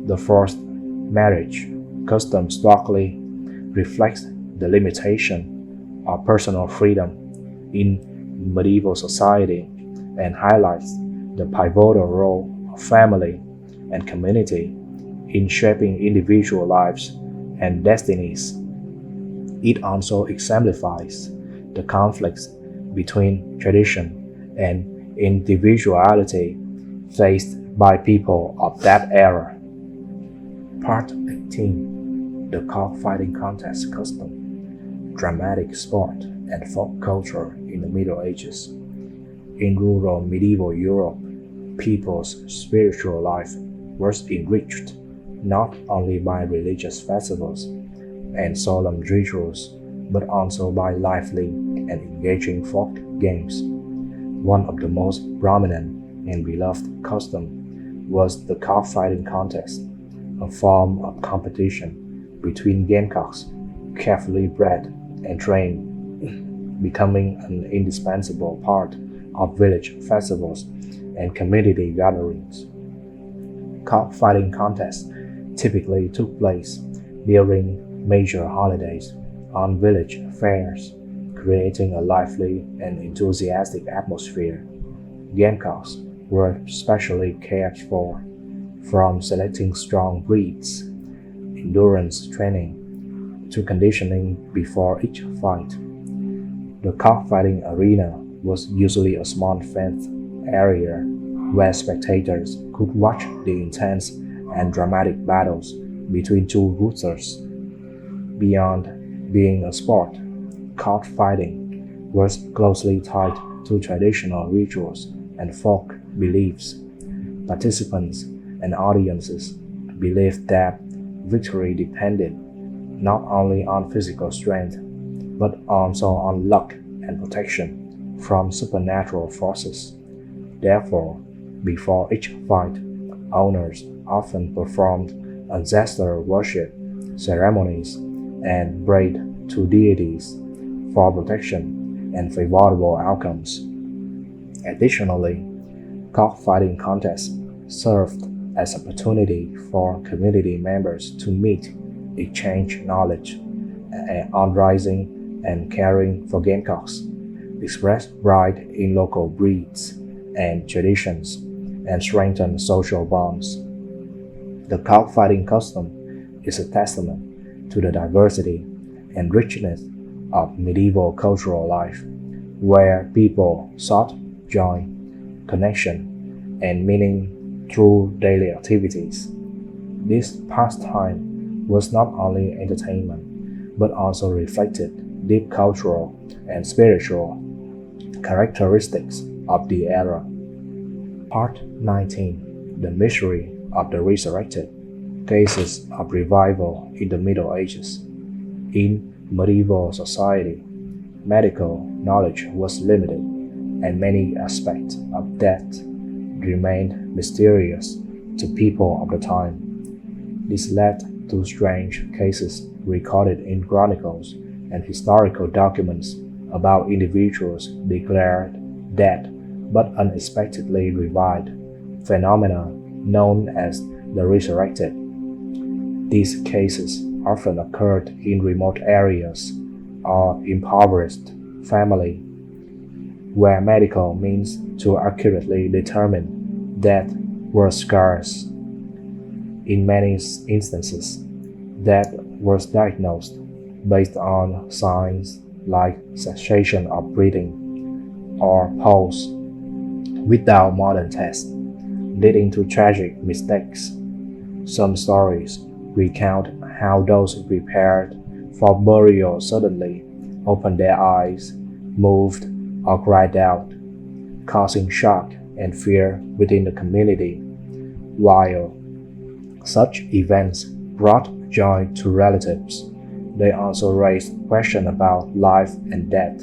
The forced marriage custom starkly reflects the limitation of personal freedom in medieval society and highlights the pivotal role of family and community in shaping individual lives and destinies. It also exemplifies the conflicts between tradition and individuality faced by people of that era. Part 18. The Cockfighting Contest Custom. Dramatic sport and folk culture in the Middle Ages. In rural medieval Europe, people's spiritual life was enriched not only by religious festivals and solemn rituals, but also by lively and engaging folk games. One of the most prominent and beloved customs was the cockfighting contest, a form of competition between gamecocks, carefully bred and trained, becoming an indispensable part of village festivals and community gatherings. Cockfighting contests typically took place during major holidays on village fairs, creating a lively and enthusiastic atmosphere. Gamecocks were specially cared for, from selecting strong breeds, endurance training, to conditioning before each fight. The cockfighting arena was usually a small fenced area where spectators could watch the intense and dramatic battles between two roosters. Beyond being a sport, cockfighting was closely tied to traditional rituals and folk beliefs. Participants and audiences believed that victory depended not only on physical strength, but also on luck and protection from supernatural forces. Therefore, before each fight, owners often performed ancestor worship ceremonies and prayed to deities for protection and favorable outcomes. Additionally, cockfighting contests served as opportunity for community members to meet, exchange knowledge on raising and caring for gamecocks, express pride in local breeds and traditions, and strengthen social bonds. The cockfighting custom is a testament to the diversity and richness of medieval cultural life, where people sought joy, connection, and meaning through daily activities. This pastime was not only entertainment, but also reflected deep cultural and spiritual characteristics of the era. Part 19: The Mystery of the Resurrected. Cases of Revival in the Middle Ages. In medieval society, medical knowledge was limited, and many aspects of death remained mysterious to people of the time. This led to strange cases recorded in chronicles and historical documents about individuals declared dead but unexpectedly revived, phenomena known as the resurrected. These cases often occurred in remote areas or impoverished families where medical means to accurately determine death were scarce. In many instances, death was diagnosed based on signs like cessation of breathing or pulse without modern tests, leading to tragic mistakes. Some stories recount how those prepared for burial suddenly opened their eyes, moved, or cried out, causing shock and fear within the community. While such events brought joy to relatives, they also raised questions about life and death,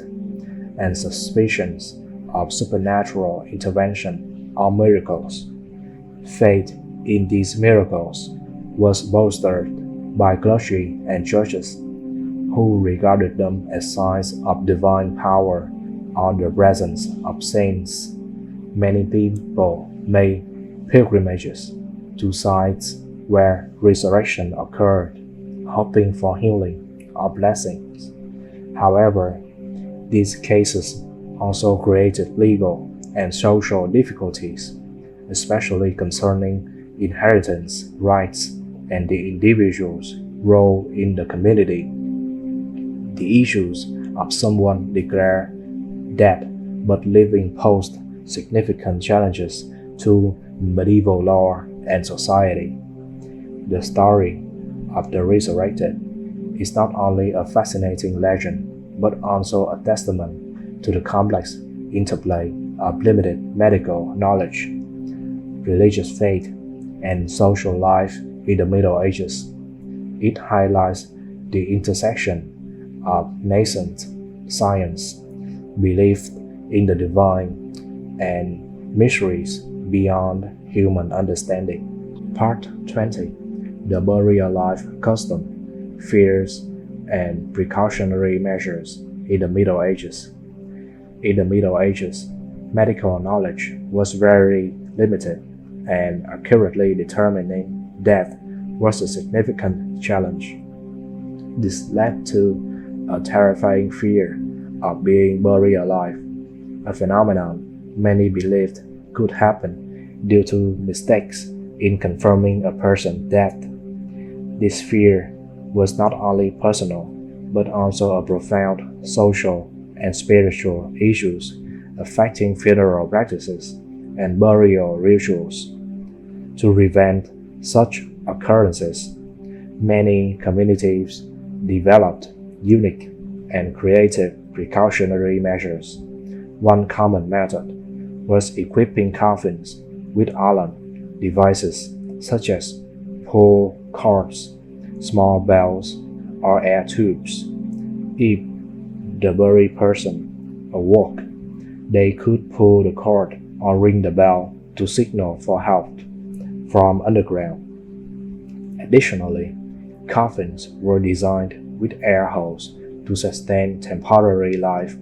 and suspicions of supernatural intervention or miracles. Faith in these miracles was bolstered by clergy and churches, who regarded them as signs of divine power or the presence of saints. Many people made pilgrimages to sites where resurrection occurred, hoping for healing or blessings. However, these cases also created legal and social difficulties, especially concerning inheritance rights and the individual's role in the community. The issues of someone declared dead but living posed significant challenges to medieval law and society. The story of the resurrected is not only a fascinating legend, but also a testament to the complex interplay of limited medical knowledge, religious faith, and social life in the Middle Ages. It highlights the intersection of nascent science, belief in the divine, and mysteries beyond human understanding. Part 20: The Burial Life Custom, Fears, and Precautionary Measures in the Middle Ages. In the Middle Ages, medical knowledge was very limited, and accurately determining death was a significant challenge. This led to a terrifying fear of being buried alive, a phenomenon many believed could happen due to mistakes in confirming a person's death. This fear was not only personal, but also a profound social and spiritual issues affecting funeral practices and burial rituals. To prevent such occurrences, many communities developed unique and creative precautionary measures. One common method was equipping coffins with alarm devices such as pull cords, small bells, or air tubes. If the buried person awoke, they could pull the cord or ring the bell to signal for help from underground. Additionally, coffins were designed with air holes to sustain temporary life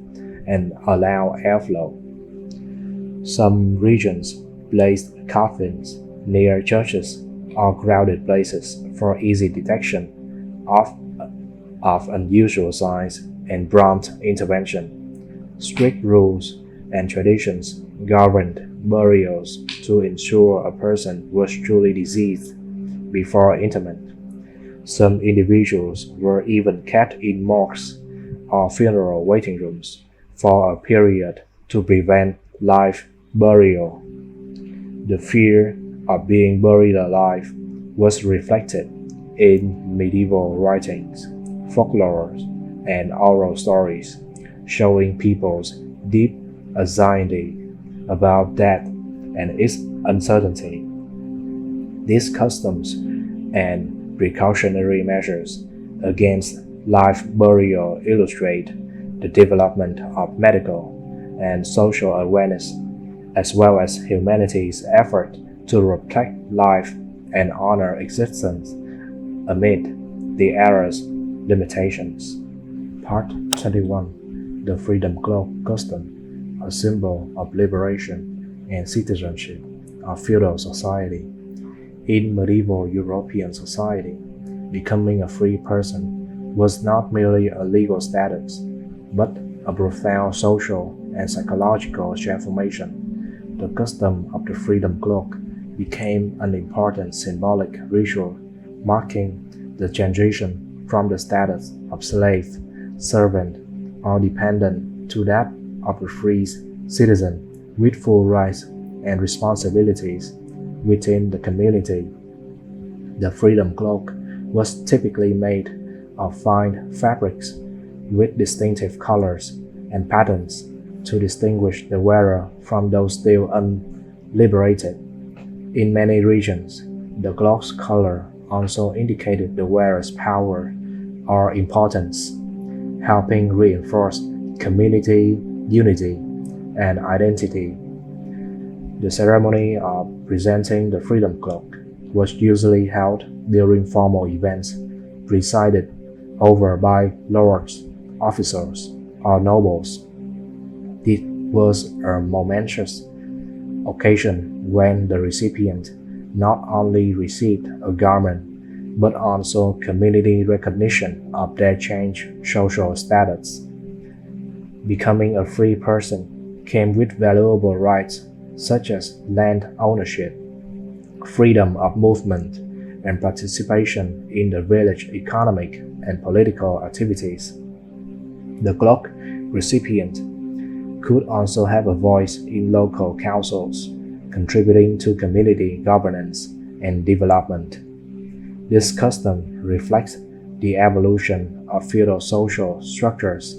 and allow airflow. Some regions placed coffins near churches or crowded places for easy detection of unusual signs and prompt intervention. Strict rules and traditions governed burials to ensure a person was truly deceased before interment. Some individuals were even kept in morgues or funeral waiting rooms for a period to prevent live burial. The fear of being buried alive was reflected in medieval writings, folklore, and oral stories, showing people's deep anxiety about death and its uncertainty. These customs and precautionary measures against live burial illustrate the development of medical and social awareness, as well as humanity's effort to protect life and honor existence amid the era's limitations. Part 21. The Freedom Cloak Custom, a symbol of liberation and citizenship of feudal society. In medieval European society, becoming a free person was not merely a legal status, but a profound social and psychological transformation. The custom of the freedom cloak became an important symbolic ritual, marking the transition from the status of slave, servant, or dependent to that of a free citizen with full rights and responsibilities within the community. The freedom cloak was typically made of fine fabrics with distinctive colors and patterns to distinguish the wearer from those still unliberated. In many regions, the cloak's color also indicated the wearer's power or importance, helping reinforce community unity and identity. The ceremony of presenting the freedom cloak was usually held during formal events, presided over by lords, officers, or nobles. It was a momentous occasion when the recipient not only received a garment, but also community recognition of their changed social status. Becoming a free person came with valuable rights such as land ownership, freedom of movement, and participation in the village economic and political activities. The cloak recipient could also have a voice in local councils, contributing to community governance and development. This custom reflects the evolution of feudal social structures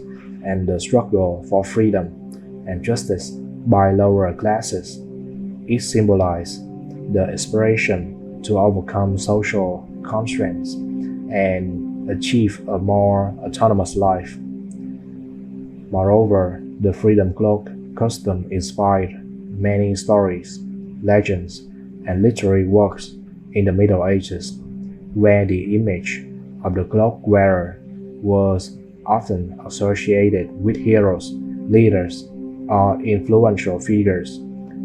and the struggle for freedom and justice by lower classes. It symbolized the aspiration to overcome social constraints and achieve a more autonomous life. Moreover, the freedom cloak custom inspired many stories, legends, and literary works in the Middle Ages, where the image of the cloak wearer was often associated with heroes, leaders, or influential figures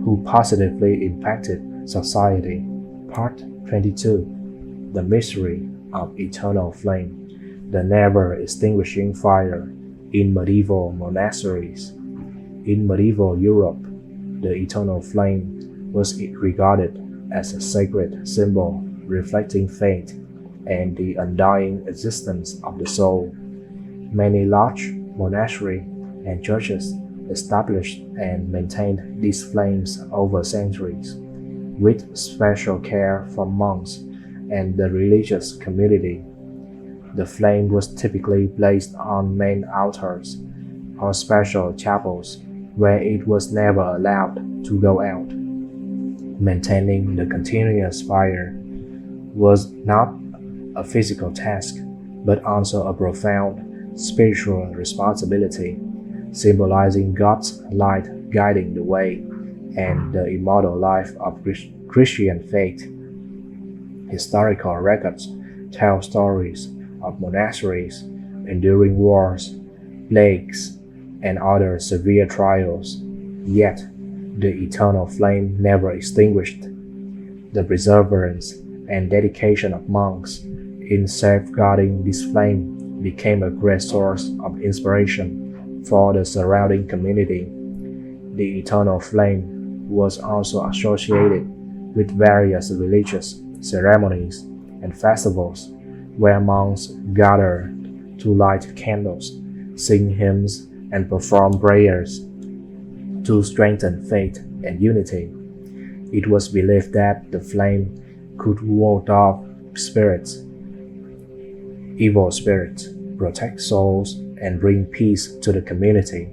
who positively impacted society. Part 22. The Mystery of Eternal Flame, the never extinguishing fire in medieval monasteries. In medieval Europe, the eternal flame was regarded as a sacred symbol reflecting faith and the undying existence of the soul. Many large monasteries and churches established and maintained these flames over centuries, with special care from monks and the religious community. The flame was typically placed on main altars or special chapels where it was never allowed to go out. Maintaining the continuous fire was not a physical task, but also a profound spiritual responsibility, symbolizing God's light guiding the way and the immortal life of Christian faith. Historical records tell stories of monasteries enduring wars, plagues, and other severe trials, yet the eternal flame never extinguished. The perseverance and dedication of monks in safeguarding this flame became a great source of inspiration for the surrounding community. The eternal flame was also associated with various religious ceremonies and festivals, where monks gathered to light candles, sing hymns, and perform prayers to strengthen faith and unity. It was believed that the flame could ward off spirits, evil spirits, protect souls, and bring peace to the community.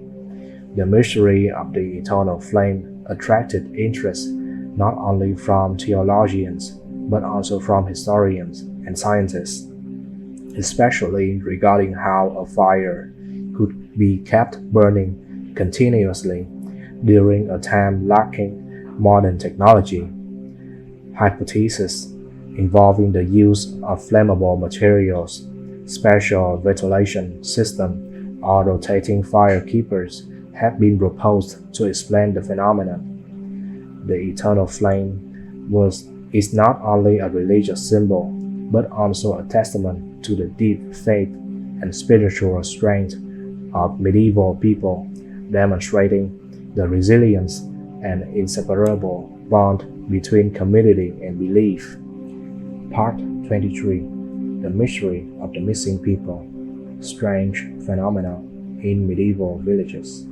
The mystery of the eternal flame attracted interest not only from theologians but also from historians and scientists, especially regarding how a fire could be kept burning continuously during a time lacking modern technology. Hypotheses involving the use of flammable materials, special ventilation systems, or rotating fire keepers have been proposed to explain the phenomenon. The eternal flame is not only a religious symbol, but also a testament to the deep faith and spiritual strength of medieval people, demonstrating the resilience and inseparable bond between community and belief. Part 23. The Mystery of the Missing People. Strange Phenomena in Medieval Villages.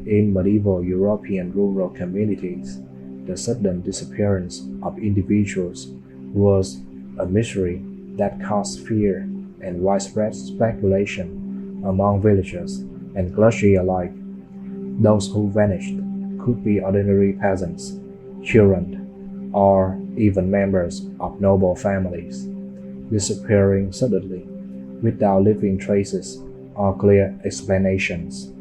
In medieval European rural communities, the sudden disappearance of individuals was a mystery that caused fear and widespread speculation among villagers and clergy alike. Those who vanished could be ordinary peasants, children, or even members of noble families, disappearing suddenly without leaving traces or clear explanations.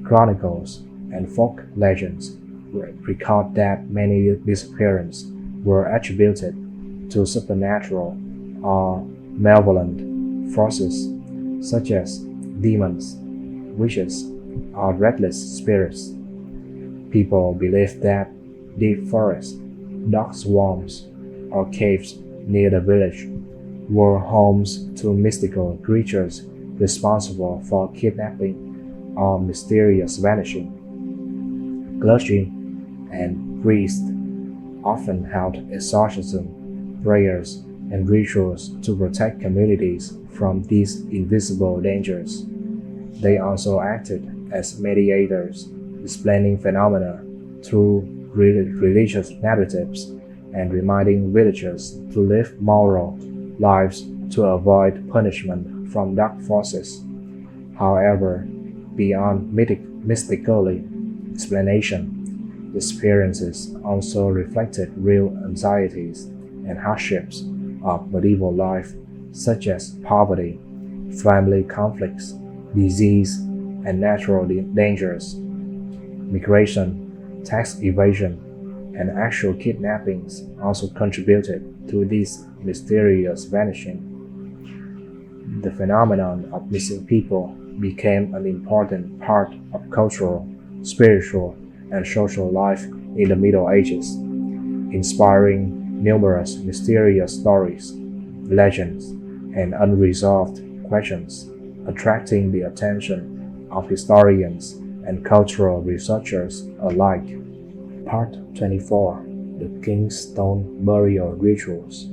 Chronicles and folk legends record that many disappearances were attributed to supernatural or malevolent forces such as demons, witches, or restless spirits. People believed that deep forests, dark swamps, or caves near the village were homes to mystical creatures responsible for kidnapping or mysterious vanishing. Clergy and priests often held exorcism, prayers, and rituals to protect communities from these invisible dangers. They also acted as mediators, explaining phenomena through religious narratives and reminding villagers to live moral lives to avoid punishment from dark forces. However, beyond mystical explanation, the experiences also reflected real anxieties and hardships of medieval life, such as poverty, family conflicts, disease, and natural dangers. Migration, tax evasion, and actual kidnappings also contributed to this mysterious vanishing. The phenomenon of missing people became an important part of cultural, spiritual, and social life in the Middle Ages, inspiring numerous mysterious stories, legends, and unresolved questions, attracting the attention of historians and cultural researchers alike. Part 24. The King's Stone Burial Rituals.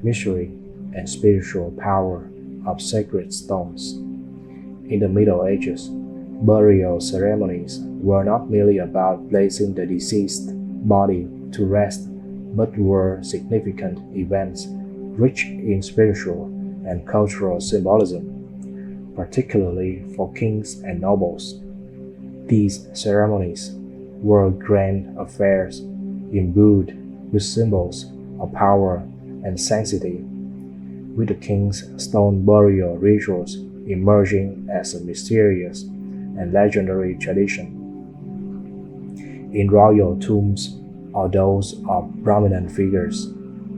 Mystery and Spiritual Power of Sacred Stones. In the Middle Ages, burial ceremonies were not merely about placing the deceased body to rest, but were significant events rich in spiritual and cultural symbolism, particularly for kings and nobles. These ceremonies were grand affairs imbued with symbols of power and sanctity, with the king's stone burial rituals emerging as a mysterious and legendary tradition. In royal tombs or those of prominent figures,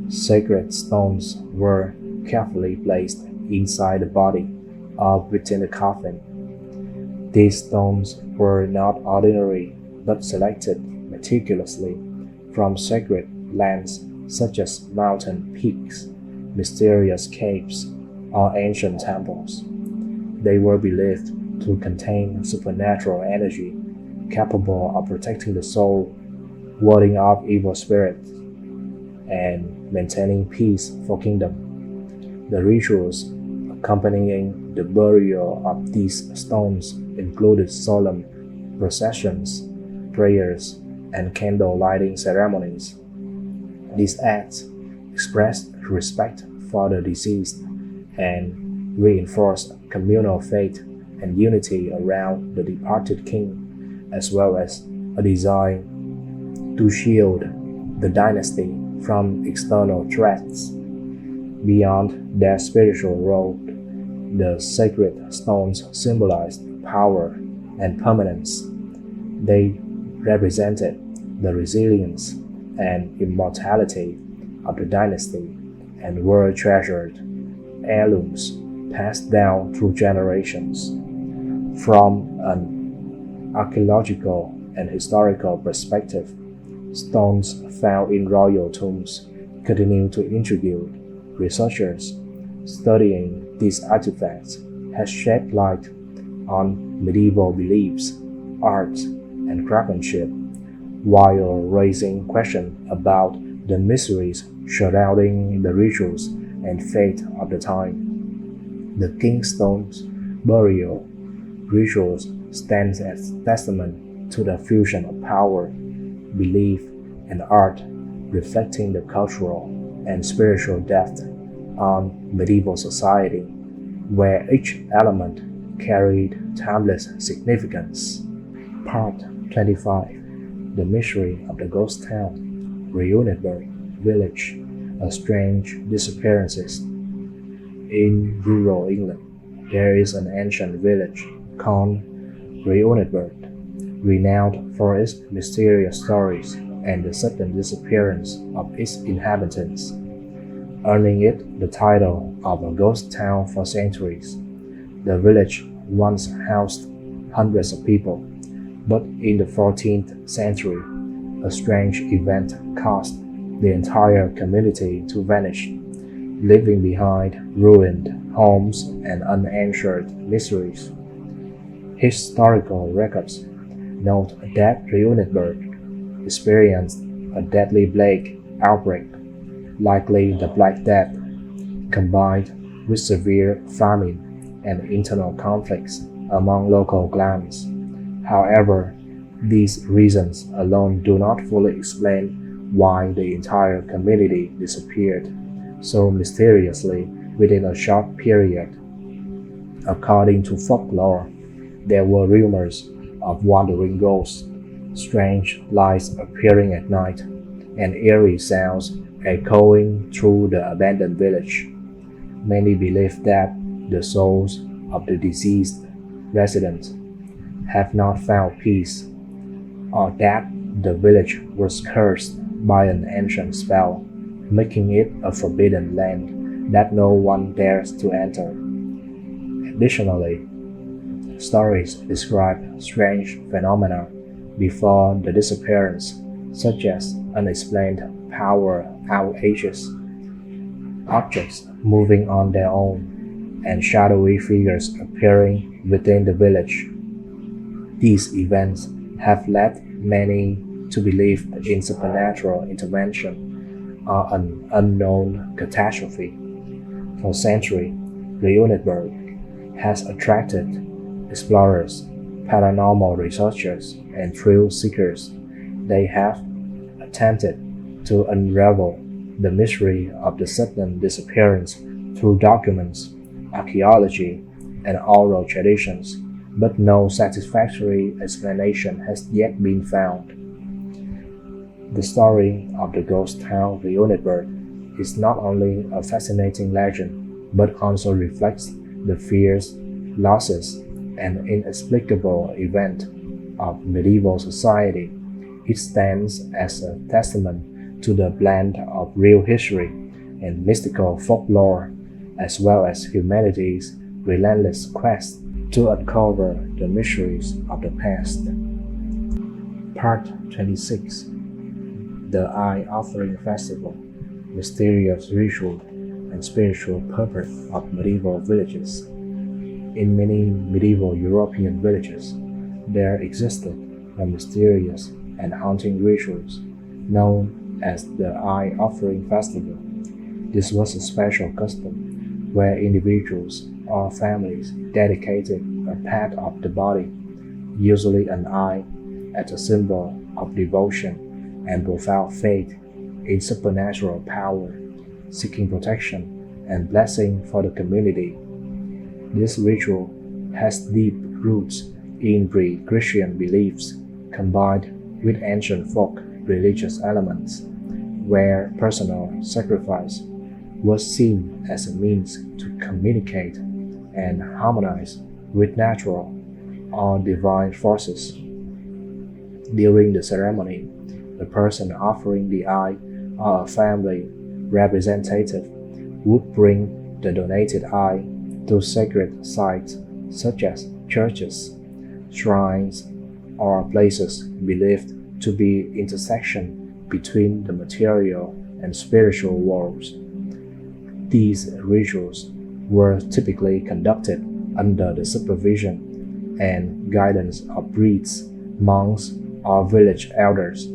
sacred stones were carefully placed inside the body or within the coffin. These stones were not ordinary but selected meticulously from sacred lands such as mountain peaks, mysterious caves, or ancient temples. They were believed to contain supernatural energy capable of protecting the soul, warding off evil spirits, and maintaining peace for kingdom. The rituals accompanying the burial of these stones included solemn processions, prayers, and candle lighting ceremonies. These acts expressed respect for the deceased and reinforced communal faith and unity around the departed king, as well as a desire to shield the dynasty from external threats. Beyond their spiritual role, the sacred stones symbolized power and permanence. They represented the resilience and immortality of the dynasty and were treasured heirlooms passed down through generations. From an archaeological and historical perspective, stones found in royal tombs continue to intrigue researchers. Studying these artifacts has shed light on medieval beliefs, art, and craftsmanship, while raising questions about the mysteries surrounding the rituals and faith of the time. The Kingstone's burial rituals stand as testament to the fusion of power, belief, and art, reflecting the cultural and spiritual depth of medieval society, where each element carried timeless significance. Part 25. The Mystery of the Ghost Town, Reunionburg Village, A Strange Disappearances. In rural England, there is an ancient village called Reunionburg, renowned for its mysterious stories and the sudden disappearance of its inhabitants, earning it the title of a ghost town for centuries. The village once housed hundreds of people, but in the 14th century, a strange event caused the entire community to vanish, leaving behind ruined homes and unanswered mysteries. Historical records note that Reunionburg experienced a deadly plague outbreak, likely the Black Death, combined with severe famine and internal conflicts among local clans. However, these reasons alone do not fully explain why the entire community disappeared so mysteriously within a short period. According to folklore, there were rumors of wandering ghosts, strange lights appearing at night, and eerie sounds echoing through the abandoned village. Many believe that the souls of the deceased residents have not found peace, or that the village was cursed by an ancient spell, making it a forbidden land that no one dares to enter. Additionally, stories describe strange phenomena before the disappearance, such as unexplained power outages, objects moving on their own, and shadowy figures appearing within the village. These events have led many to believe in supernatural intervention or an unknown catastrophe. For centuries, Reunionburg has attracted explorers, paranormal researchers, and thrill seekers. They have attempted to unravel the mystery of the sudden disappearance through documents, archaeology, and oral traditions, but no satisfactory explanation has yet been found. The story of the ghost town Reunionburg is not only a fascinating legend, but also reflects the fears, losses, and inexplicable event of medieval society. It stands as a testament to the blend of real history and mystical folklore, as well as humanity's relentless quest to uncover the mysteries of the past. Part 26. The Eye Offering Festival, Mysterious Ritual and Spiritual Purpose of Medieval Villages. In many medieval European villages, there existed a mysterious and haunting rituals known as the Eye Offering Festival. This was a special custom where individuals or families dedicated a part of the body, usually an eye, as a symbol of devotion and profound faith in supernatural power, seeking protection and blessing for the community. This ritual has deep roots in pre-Christian beliefs combined with ancient folk religious elements, where personal sacrifice was seen as a means to communicate and harmonize with natural or divine forces. During the ceremony, the person offering the eye or a family representative would bring the donated eye to sacred sites such as churches, shrines, or places believed to be intersection between the material and spiritual worlds. These rituals were typically conducted under the supervision and guidance of priests, monks, or village elders,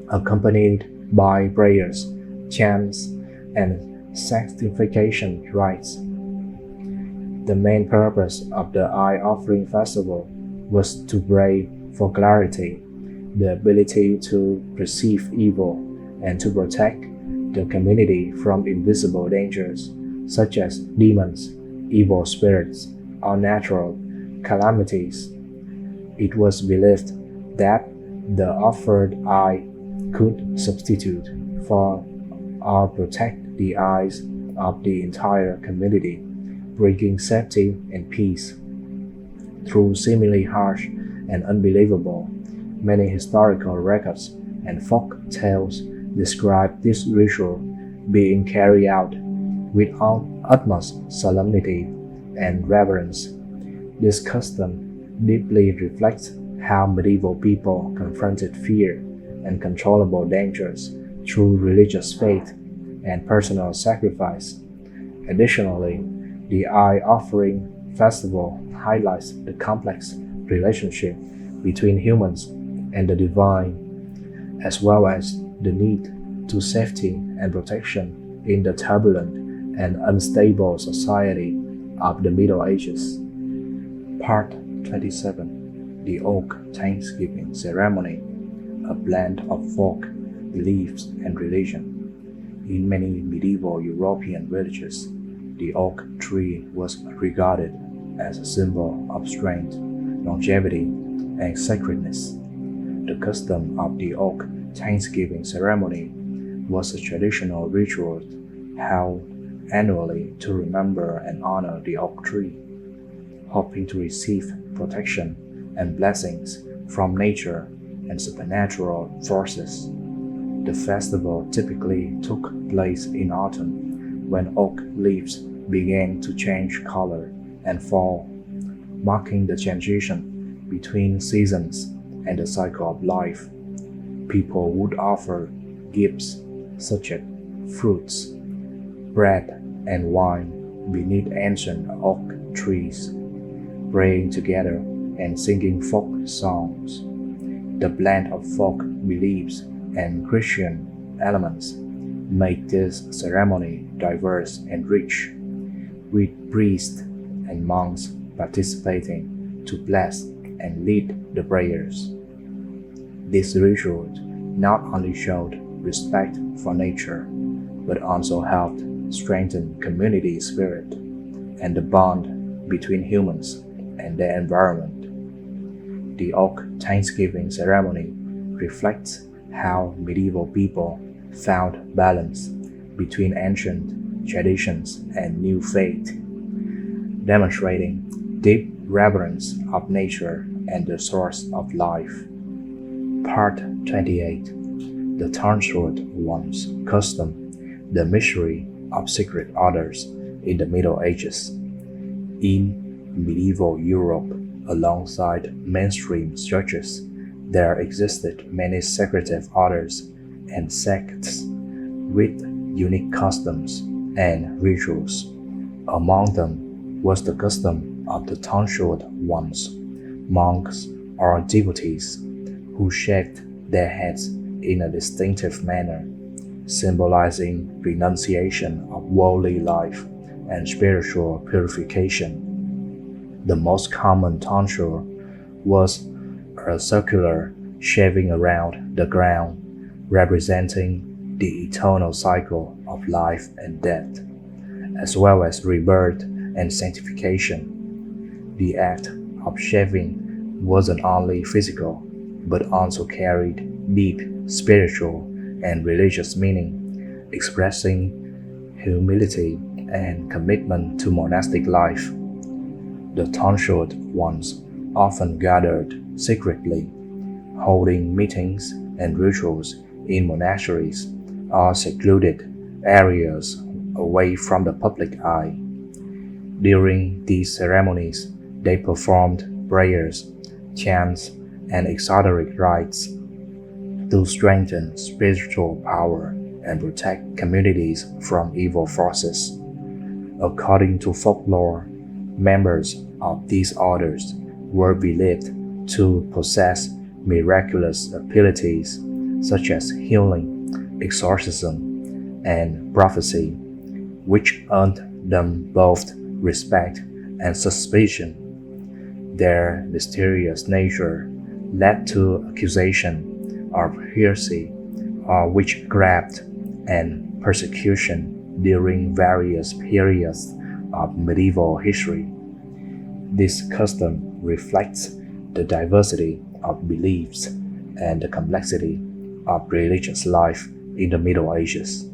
accompanied by prayers, chants, and sanctification rites. The main purpose of the eye offering festival was to pray for clarity, the ability to perceive evil, and to protect the community from invisible dangers such as demons, evil spirits, or natural calamities. It was believed that the offered eye could substitute for or protect the eyes of the entire community, bringing safety and peace. Through seemingly harsh and unbelievable, many historical records and folk tales describe this ritual being carried out with utmost solemnity and reverence. This custom deeply reflects how medieval people confronted fear and controllable dangers through religious faith and personal sacrifice. Additionally, the eye offering festival highlights the complex relationship between humans and the divine, as well as the need to safety and protection in the turbulent and unstable society of the Middle Ages. Part 27: The Oak Thanksgiving Ceremony, a blend of folk beliefs and religion. In many medieval European villages, the oak tree was regarded as a symbol of strength, longevity, and sacredness. The custom of the oak Thanksgiving ceremony was a traditional ritual held annually to remember and honor the oak tree, hoping to receive protection and blessings from nature and supernatural forces. The festival typically took place in autumn, when oak leaves began to change color and fall, marking the transition between seasons and the cycle of life. People would offer gifts such as fruits, bread, and wine beneath ancient oak trees, praying together and singing folk songs. The blend of folk beliefs and Christian elements made this ceremony diverse and rich, with priests and monks participating to bless and lead the prayers. This ritual not only showed respect for nature, but also helped strengthen community spirit and the bond between humans and their environment. The oak Thanksgiving ceremony reflects how medieval people found balance between ancient traditions and new faith, demonstrating deep reverence of nature and the source of life. Part 28: The Tonsured One's Custom, the Mystery of Secret Orders in the Middle Ages. In medieval Europe, alongside mainstream churches, there existed many secretive orders and sects with unique customs and rituals. Among them was the custom of the tonsured ones, monks or devotees, who shaved their heads in a distinctive manner, symbolizing renunciation of worldly life and spiritual purification. The most common tonsure was a circular shaving around the ground, representing the eternal cycle of life and death, as well as rebirth and sanctification. The act of shaving wasn't only physical, but also carried deep spiritual and religious meaning, expressing humility and commitment to monastic life. The tonsured ones often gathered secretly, holding meetings and rituals in monasteries or secluded areas away from the public eye. During these ceremonies, they performed prayers, chants, and exoteric rites to strengthen spiritual power and protect communities from evil forces. According to folklore, members of these orders were believed to possess miraculous abilities such as healing, exorcism, and prophecy, which earned them both respect and suspicion. Their mysterious nature led to accusation of heresy or witchcraft and persecution during various periods of medieval history. This custom reflects the diversity of beliefs and the complexity of religious life in the Middle Ages,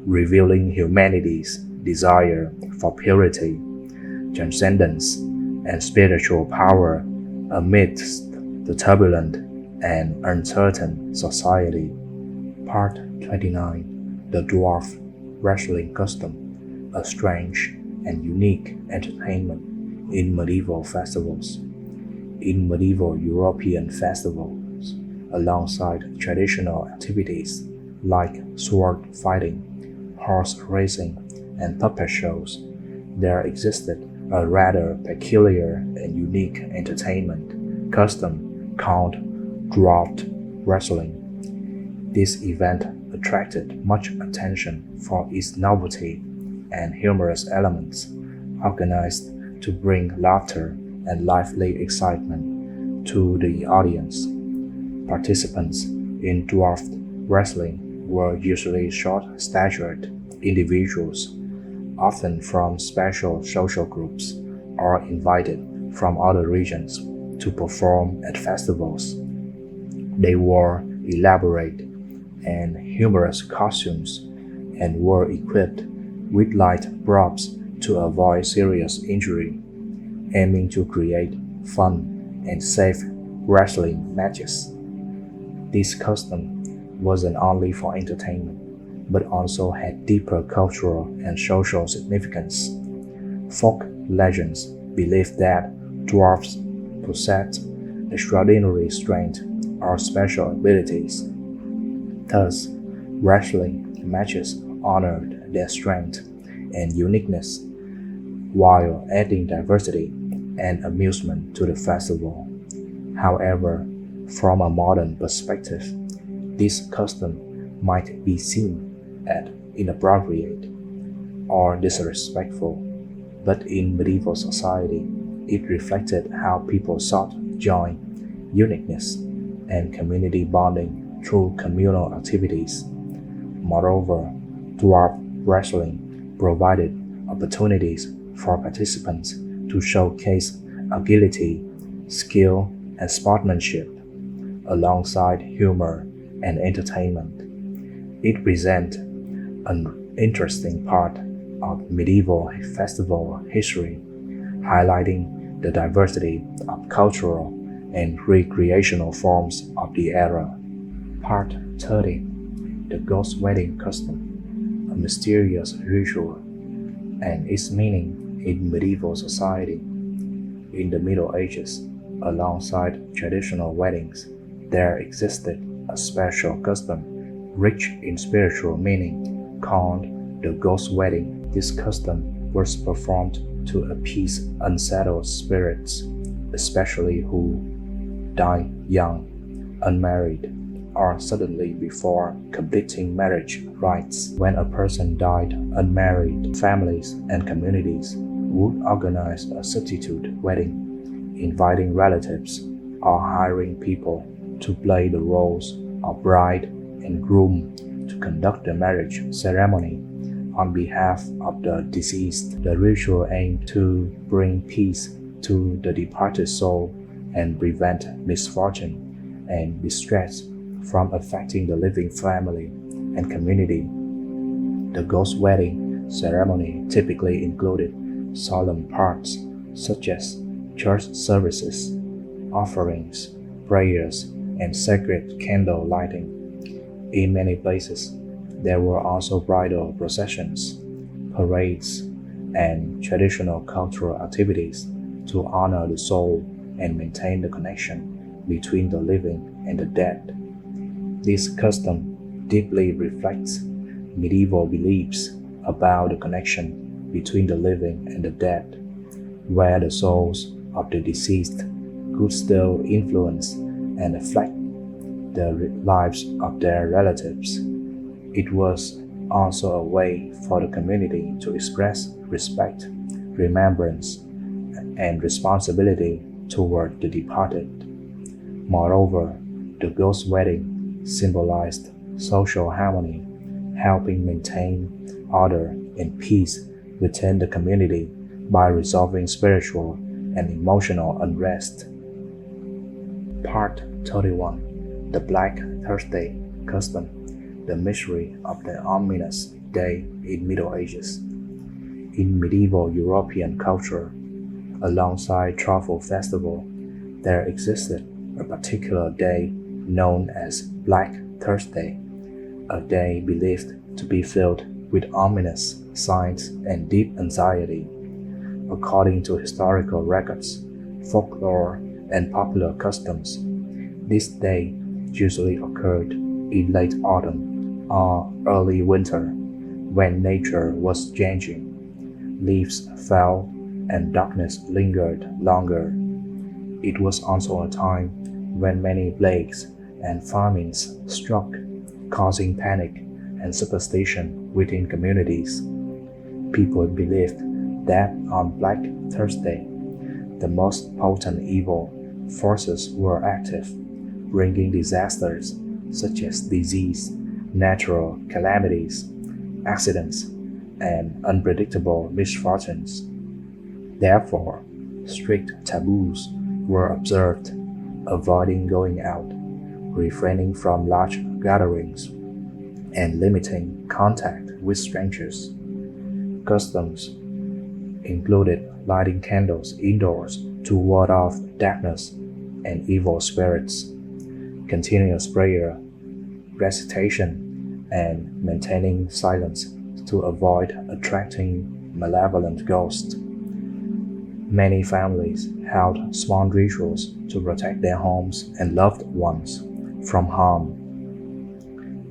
revealing humanity's desire for purity, transcendence, and spiritual power amidst the turbulent and uncertain society. Part 29. The Dwarf Wrestling Custom, a strange and unique entertainment in medieval festivals. In medieval European festivals, alongside traditional activities like sword fighting, horse racing, and puppet shows, there existed a rather peculiar and unique entertainment custom called dwarf wrestling. This event attracted much attention for its novelty and humorous elements, organized to bring laughter and lively excitement to the audience. Participants in dwarf wrestling were usually short-statured individuals, often from special social groups or invited from other regions to perform at festivals. They wore elaborate and humorous costumes and were equipped with light props to avoid serious injury, aiming to create fun and safe wrestling matches. This custom wasn't only for entertainment, but also had deeper cultural and social significance. Folk legends believed that dwarfs possessed extraordinary strength or special abilities. Thus, wrestling matches honored their strength and uniqueness, while adding diversity and amusement to the festival. However, from a modern perspective, this custom might be seen as inappropriate or disrespectful, but in medieval society, it reflected how people sought joy, uniqueness, and community bonding through communal activities. Moreover, dwarf wrestling provided opportunities for participants to showcase agility, skill, and sportsmanship, alongside humor and entertainment. It presents an interesting part of medieval festival history, highlighting the diversity of cultural and recreational forms of the era. Part 30. The Ghost Wedding Custom, a mysterious ritual, and its meaning in medieval society. In the Middle Ages, alongside traditional weddings, there existed a special custom rich in spiritual meaning called the Ghost Wedding. This custom was performed to appease unsettled spirits, especially who died young, unmarried, or suddenly before completing marriage rites. When a person died unmarried, families and communities would organize a substitute wedding, inviting relatives or hiring people to play the roles of bride and groom to conduct the marriage ceremony on behalf of the deceased. The ritual aimed to bring peace to the departed soul and prevent misfortune and distress from affecting the living family and community. The ghost wedding ceremony typically included solemn parts such as church services, offerings, prayers, and sacred candle lighting. In many places, there were also bridal processions, parades, and traditional cultural activities to honor the soul and maintain the connection between the living and the dead. This custom deeply reflects medieval beliefs about the connection between the living and the dead, where the souls of the deceased could still influence and affect the lives of their relatives. It was also a way for the community to express respect, remembrance, and responsibility toward the departed. Moreover, the ghost wedding symbolized social harmony, helping maintain order and peace within the community by resolving spiritual and emotional unrest. Part 31. The Black Thursday Custom, the mystery of the ominous day in Middle Ages. In medieval European culture, alongside Truffle Festival, there existed a particular day known as Black Thursday, a day believed to be filled with ominous signs and deep anxiety. According to historical records, folklore, and popular customs, this day usually occurred in late autumn or early winter, when nature was changing. Leaves fell and darkness lingered longer. It was also a time when many plagues and famines struck, causing panic and superstition within communities. People believed that on Black Thursday, the most potent evil forces were active, bringing disasters such as disease, natural calamities, accidents, and unpredictable misfortunes. Therefore, strict taboos were observed, avoiding going out, refraining from large gatherings, and limiting contact with strangers. Customs included lighting candles indoors to ward off darkness and evil spirits, continuous prayer, recitation, and maintaining silence to avoid attracting malevolent ghosts. Many families held small rituals to protect their homes and loved ones from harm.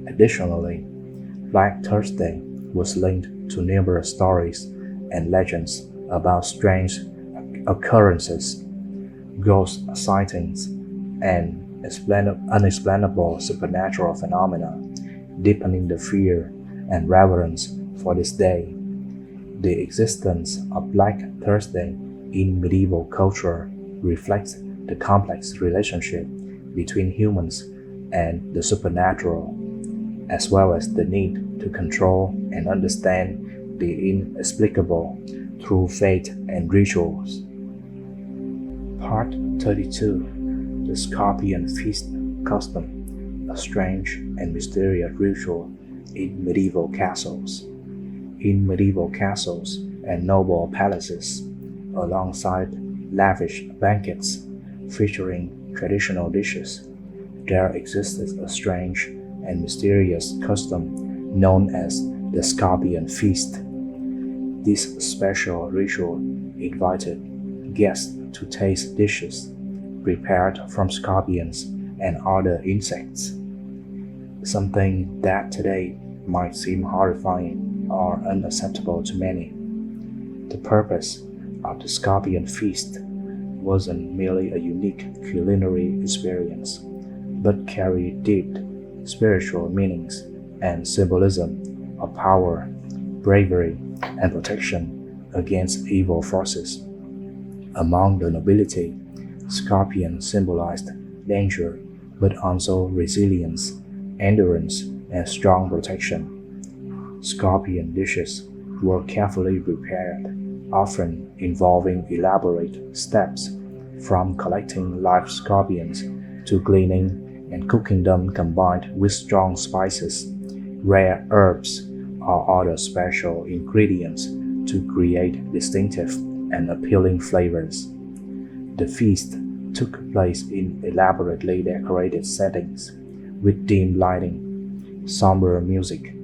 Additionally, Black Thursday was linked to numerous stories and legends about strange occurrences, ghost sightings, and unexplainable supernatural phenomena, deepening the fear and reverence for this day. The existence of Black Thursday in medieval culture reflects the complex relationship between humans and the supernatural, as well as the need to control and understand the inexplicable through faith and rituals. Part 32. The Scorpion Feast Custom, a strange and mysterious ritual in medieval castles. In medieval castles and noble palaces, alongside lavish banquets featuring traditional dishes, there existed a strange and mysterious custom known as the Scorpion Feast. This special ritual invited guests to taste dishes prepared from scorpions and other insects, something that today might seem horrifying or unacceptable to many. The purpose of the Scorpion Feast wasn't merely a unique culinary experience, but carried deep spiritual meanings and symbolism of power, bravery, and protection against evil forces. Among the nobility, scorpion symbolized danger, but also resilience, endurance, and strong protection. Scorpion dishes were carefully prepared, often involving elaborate steps, from collecting live scorpions to cleaning and cooking them combined with strong spices, rare herbs, or other special ingredients to create distinctive and appealing flavors. The feast took place in elaborately decorated settings with dim lighting, somber music,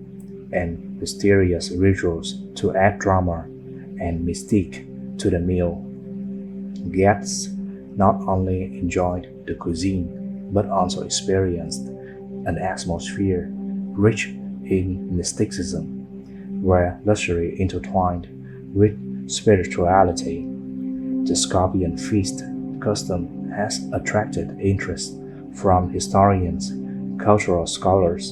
and mysterious rituals to add drama and mystique to the meal. Guests not only enjoyed the cuisine but also experienced an atmosphere rich in mysticism, where luxury intertwined with spirituality. The scorpion feast custom has attracted interest from historians, cultural scholars,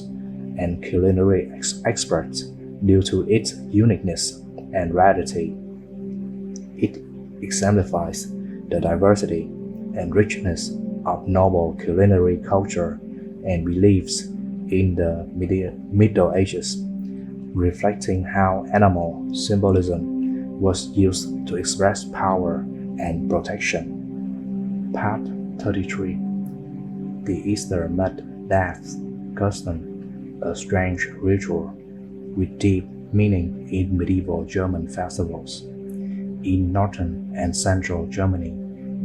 and culinary experts due to its uniqueness and rarity. It exemplifies the diversity and richness of noble culinary culture and beliefs in the Middle Ages, reflecting how animal symbolism was used to express power and protection. Part 33. The Easter Mud Bath Custom, a strange ritual with deep meaning in medieval German festivals. In northern and central Germany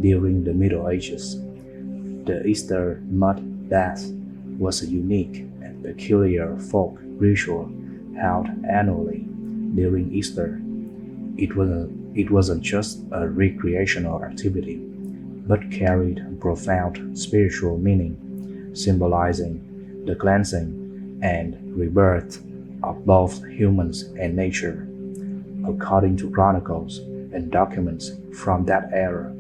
during the Middle Ages, the Easter mud bath was a unique and peculiar folk ritual held annually during Easter. It wasn't just a recreational activity, but carried profound spiritual meaning, symbolizing the cleansing and rebirth of both humans and nature. According to chronicles and documents from that era,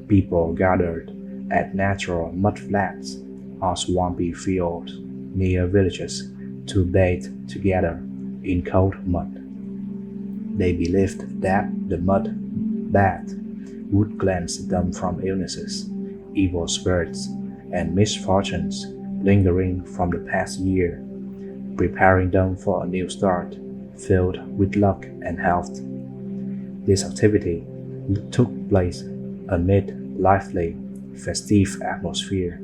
people gathered at natural mud flats or swampy fields near villages to bathe together in cold mud. They believed that the mud bath would cleanse them from illnesses, evil spirits, and misfortunes lingering from the past year, preparing them for a new start filled with luck and health. This activity took place amid lively, festive atmosphere,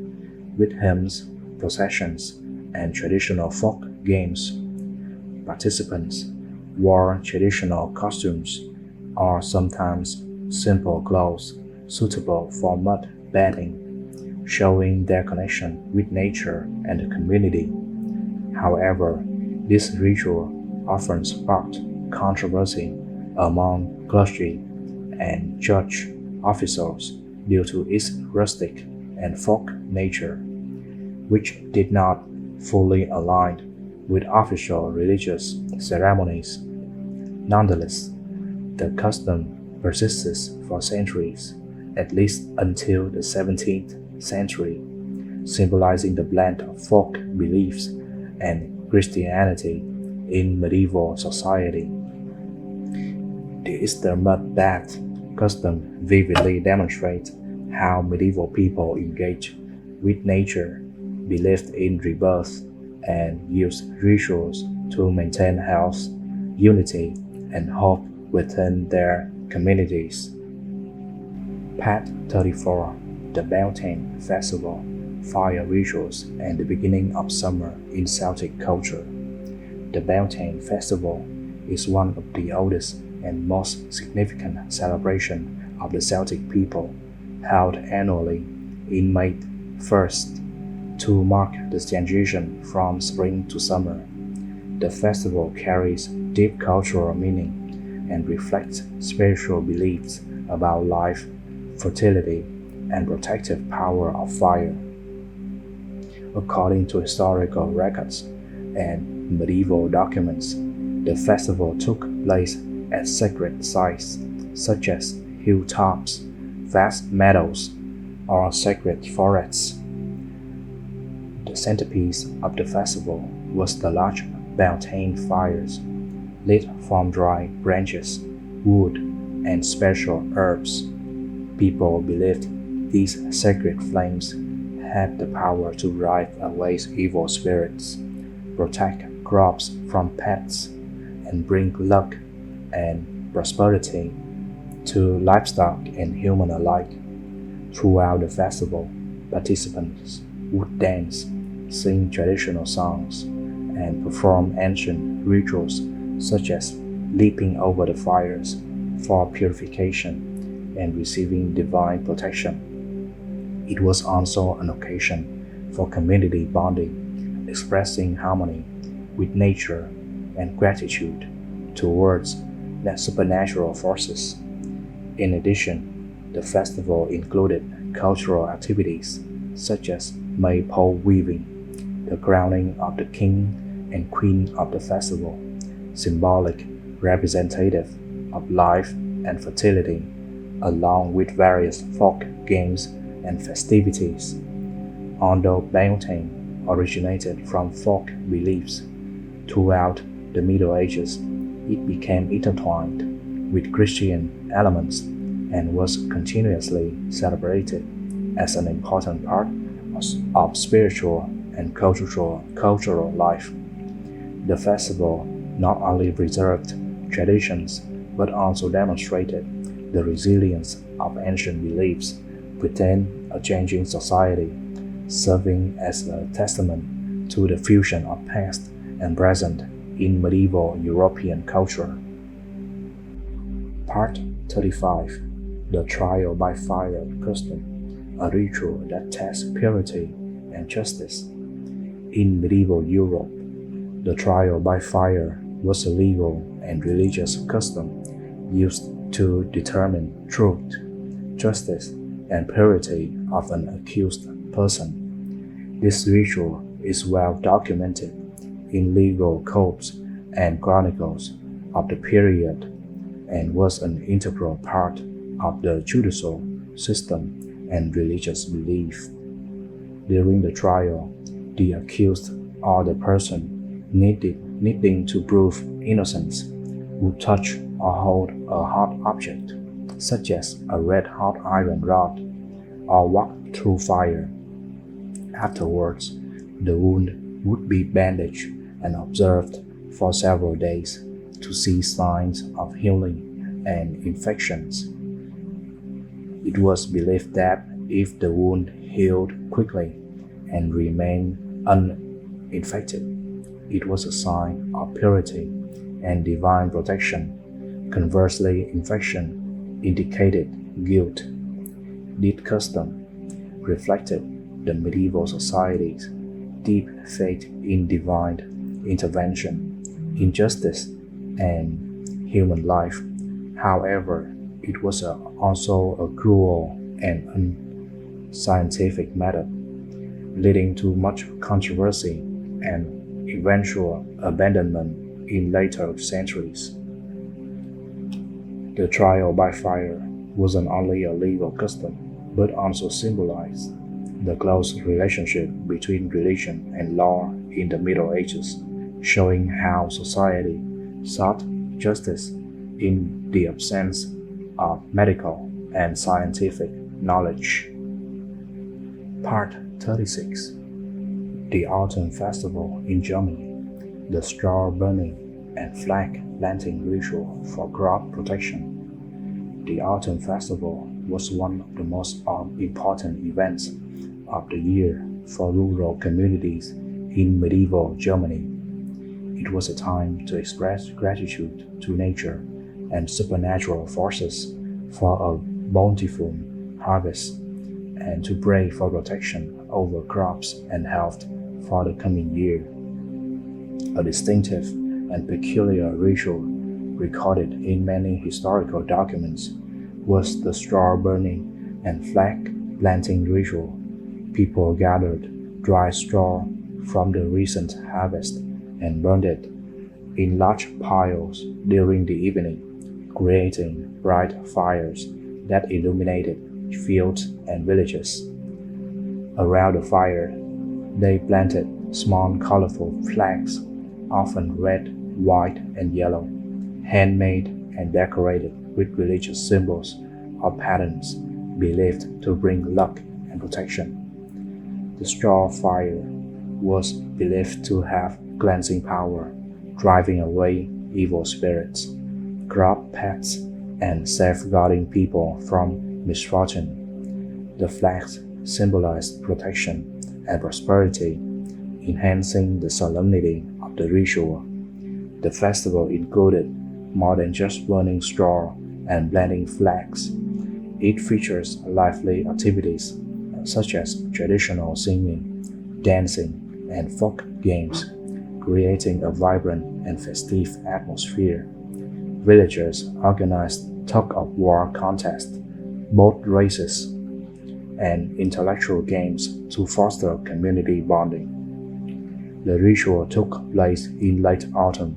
with hymns, processions, and traditional folk games. Participants wore traditional costumes or sometimes simple clothes suitable for mud bathing, showing their connection with nature and the community. However, this ritual often sparked controversy among clergy and church officials due to its rustic and folk nature, which did not fully align with official religious ceremonies. Nonetheless, the custom persisted for centuries, at least until the 17th century, symbolizing the blend of folk beliefs and Christianity in medieval society. The Easter mud bath custom vividly demonstrates how medieval people engaged with nature, believed in rebirth, and used rituals to maintain health, unity, and hope within their communities. Part 34. The Beltane Festival, Fire Rituals, and the Beginning of Summer in Celtic Culture. The Beltane Festival is one of the oldest and most significant celebrations of the Celtic people, held annually in May 1st to mark the transition from spring to summer. The festival carries deep cultural meaning and reflects spiritual beliefs about life, fertility, and protective power of fire. According to historical records and medieval documents, the festival took place at sacred sites such as hilltops, vast meadows, or sacred forests. The centerpiece of the festival was the large beltane fires, lit from dry branches, wood, and special herbs. People believed these sacred flames had the power to drive away evil spirits, protect crops from pests, and bring luck and prosperity to livestock and human alike. Throughout the festival, participants would dance, sing traditional songs, and perform ancient rituals such as leaping over the fires for purification and receiving divine protection. It was also an occasion for community bonding, expressing harmony with nature and gratitude towards the supernatural forces. In addition, the festival included cultural activities such as maypole weaving, the crowning of the king and queen of the festival, symbolic representative of life and fertility, along with various folk games and festivities. Although Beltane originated from folk beliefs, throughout the Middle Ages it became intertwined with Christian elements and was continuously celebrated as an important part of spiritual and cultural life. The festival not only preserved traditions but also demonstrated the resilience of ancient beliefs within a changing society, serving as a testament to the fusion of past and present in medieval European culture. Part 35. The Trial by Fire Custom, a ritual that tests purity and justice. In medieval Europe, the trial by fire was a legal and religious custom used to determine truth, justice, and purity of an accused person. This ritual is well documented in legal codes and chronicles of the period and was an integral part of the judicial system and religious belief. During the trial, the accused or the person needing to prove innocence would touch or hold a hot object, such as a red-hot iron rod, or walk through fire. Afterwards, the wound would be bandaged and observed for several days to see signs of healing and infections. It was believed that if the wound healed quickly and remained uninfected, it was a sign of purity and divine protection. Conversely, infection indicated guilt. This custom reflected the medieval society's deep faith in divine intervention, in justice, and human life. However, it was also a cruel and unscientific method, leading to much controversy and eventual abandonment in later centuries. The trial by fire wasn't only a legal custom, but also symbolized the close relationship between religion and law in the Middle Ages, showing how society sought justice in the absence of medical and scientific knowledge. Part 36. The Autumn Festival in Germany, the straw burning and flag planting ritual for crop protection. The Autumn Festival was one of the most important events of the year for rural communities in medieval Germany. It was a time to express gratitude to nature and supernatural forces for a bountiful harvest and to pray for protection over crops and health for the coming year. A distinctive and peculiar ritual recorded in many historical documents was the straw burning and flag planting ritual. People gathered dry straw from the recent harvest and burned it in large piles during the evening, creating bright fires that illuminated fields and villages. Around the fire, They planted small colorful flags, often red, white, and yellow, handmade and decorated with religious symbols or patterns believed to bring luck and protection. The straw fire was believed to have cleansing power, driving away evil spirits, corrupt pets, and safeguarding people from misfortune. The flags symbolized protection and prosperity, enhancing the solemnity of the ritual. The festival included more than just burning straw and planting flags. It features lively activities such as traditional singing, dancing, and folk games, creating a vibrant and festive atmosphere. Villagers organized tug-of-war contests, boat races, and intellectual games to foster community bonding. The ritual took place in late autumn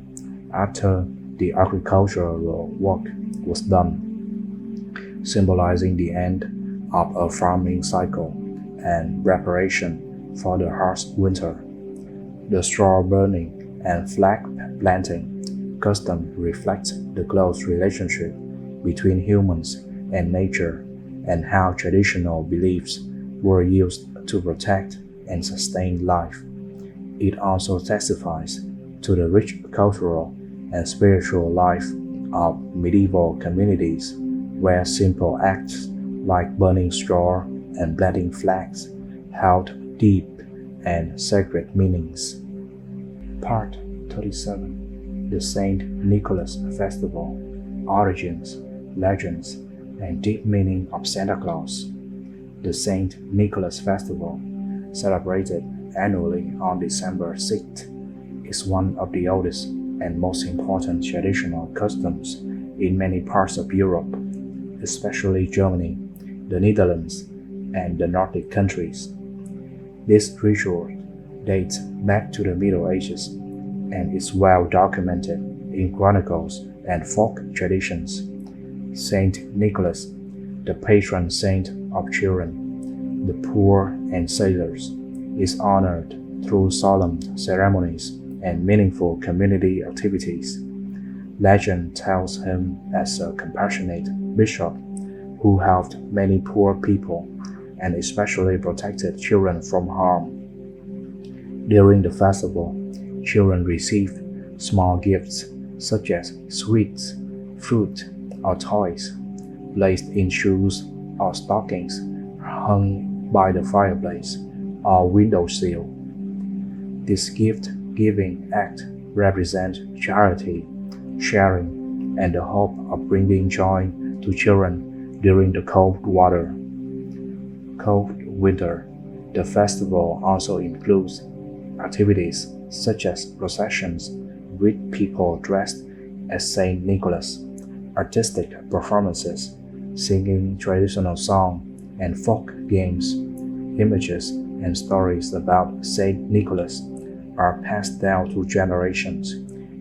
after the agricultural work was done, symbolizing the end of a farming cycle and preparation for the harsh winter. The straw burning and flag planting custom reflects the close relationship between humans and nature and how traditional beliefs were used to protect and sustain life. It also testifies to the rich cultural and spiritual life of medieval communities where simple acts like burning straw and planting flags held deep and sacred meanings. Part 37: The Saint Nicholas Festival: Origins, Legends, and Deep Meaning of Santa Claus. The Saint Nicholas Festival, celebrated annually on December 6th, is one of the oldest and most important traditional customs in many parts of Europe, especially Germany, the Netherlands, and the Nordic countries. This ritual dates back to the Middle Ages and is well documented in chronicles and folk traditions. Saint Nicholas, the patron saint of children, the poor, and sailors, is honored through solemn ceremonies and meaningful community activities. Legend tells him as a compassionate bishop who helped many poor people and especially protected children from harm. During the festival, children received small gifts such as sweets, fruit, or toys, placed in shoes or stockings hung by the fireplace or windowsill. This gift-giving act represents charity, sharing, and the hope of bringing joy to children during the cold winter. The festival also includes activities such as processions with people dressed as Saint Nicholas, artistic performances, singing traditional songs and folk games. Images and stories about Saint Nicholas are passed down through generations,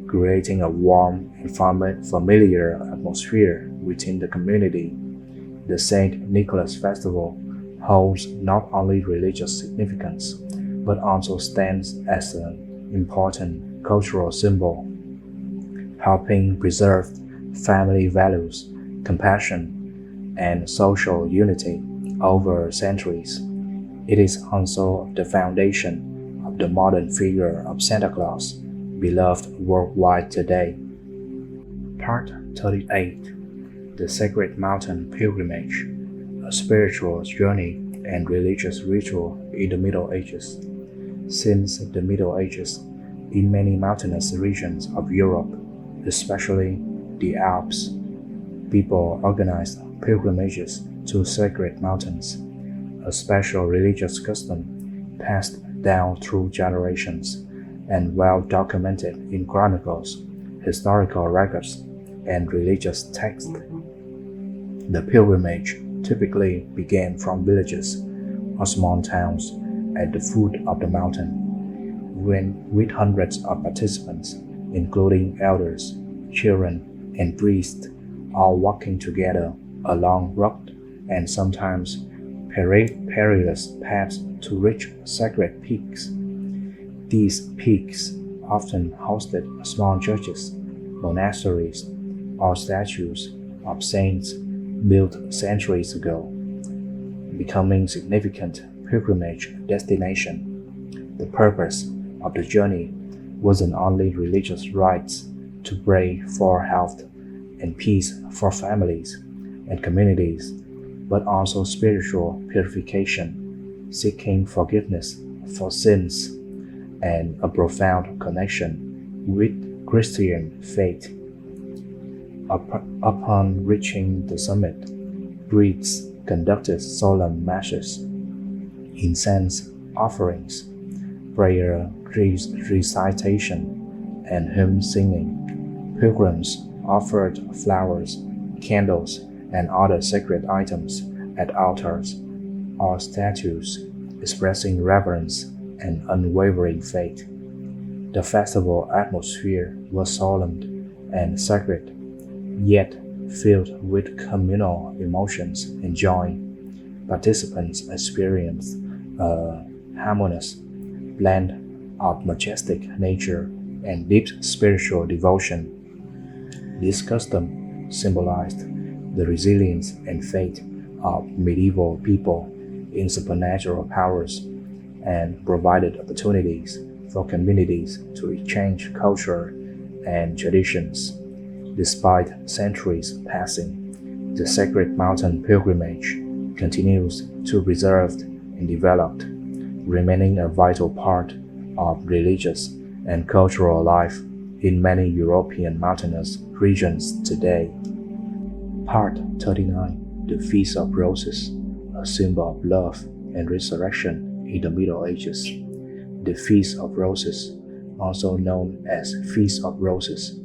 creating a warm and familiar atmosphere within the community. The Saint Nicholas Festival holds not only religious significance, but also stands as an important cultural symbol, helping preserve family values, compassion, and social unity over centuries. It is also the foundation of the modern figure of Santa Claus, beloved worldwide today. Part 38: The Sacred Mountain Pilgrimage: A Spiritual Journey and Religious Ritual in the Middle Ages. Since the Middle Ages, in many mountainous regions of Europe, especially the Alps, people organized pilgrimages to sacred mountains, a special religious custom passed down through generations and well documented in chronicles, historical records, and religious texts. The pilgrimage typically began from villages or small towns at the foot of the mountain, with hundreds of participants, including elders, children, and priests, all walking together along rugged and sometimes perilous paths to reach sacred peaks. These peaks often hosted small churches, monasteries, or statues of saints built centuries ago, becoming significant pilgrimage destinations. The purpose of the journey wasn't only religious rites to pray for health and peace for families and communities, but also spiritual purification, seeking forgiveness for sins, and a profound connection with Christian faith. Upon reaching the summit, priests conducted solemn masses, incense offerings, prayer recitation, and hymn singing. Pilgrims offered flowers, candles, and other sacred items at altars or statues, expressing reverence and unwavering faith. The festival atmosphere was solemn and sacred, yet filled with communal emotions and joy. Participants experienced a harmonious blend of majestic nature and deep spiritual devotion. This custom symbolized the resilience and faith of medieval people in supernatural powers and provided opportunities for communities to exchange culture and traditions. Despite centuries passing, the sacred mountain pilgrimage continues to be preserved and developed, remaining a vital part of religious and cultural life in many European mountainous regions today. Part 39: The Feast of Roses, a symbol of love and resurrection in the Middle Ages. The Feast of Roses, also known as Feast of Roses,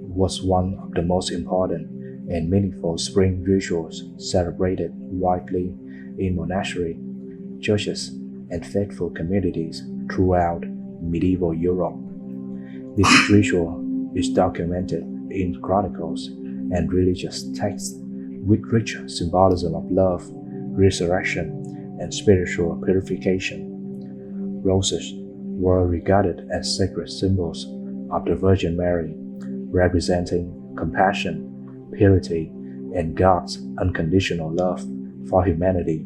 was one of the most important and meaningful spring rituals celebrated widely in monasteries, churches, and faithful communities throughout medieval Europe. This ritual is documented in chronicles and religious texts with rich symbolism of love, resurrection, and spiritual purification. Roses were regarded as sacred symbols of the Virgin Mary, representing compassion, purity, and God's unconditional love for humanity.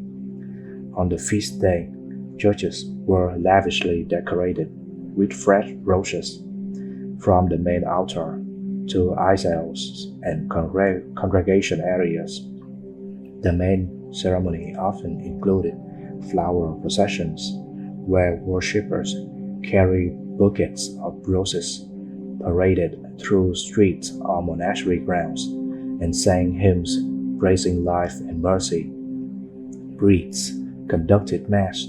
On the feast day, churches were lavishly decorated with fresh roses, from the main altar to aisles and congregation areas. The main ceremony often included flower processions, where worshippers carried bouquets of roses, paraded through streets or monastery grounds, and sang hymns praising life and mercy. Priests conducted mass,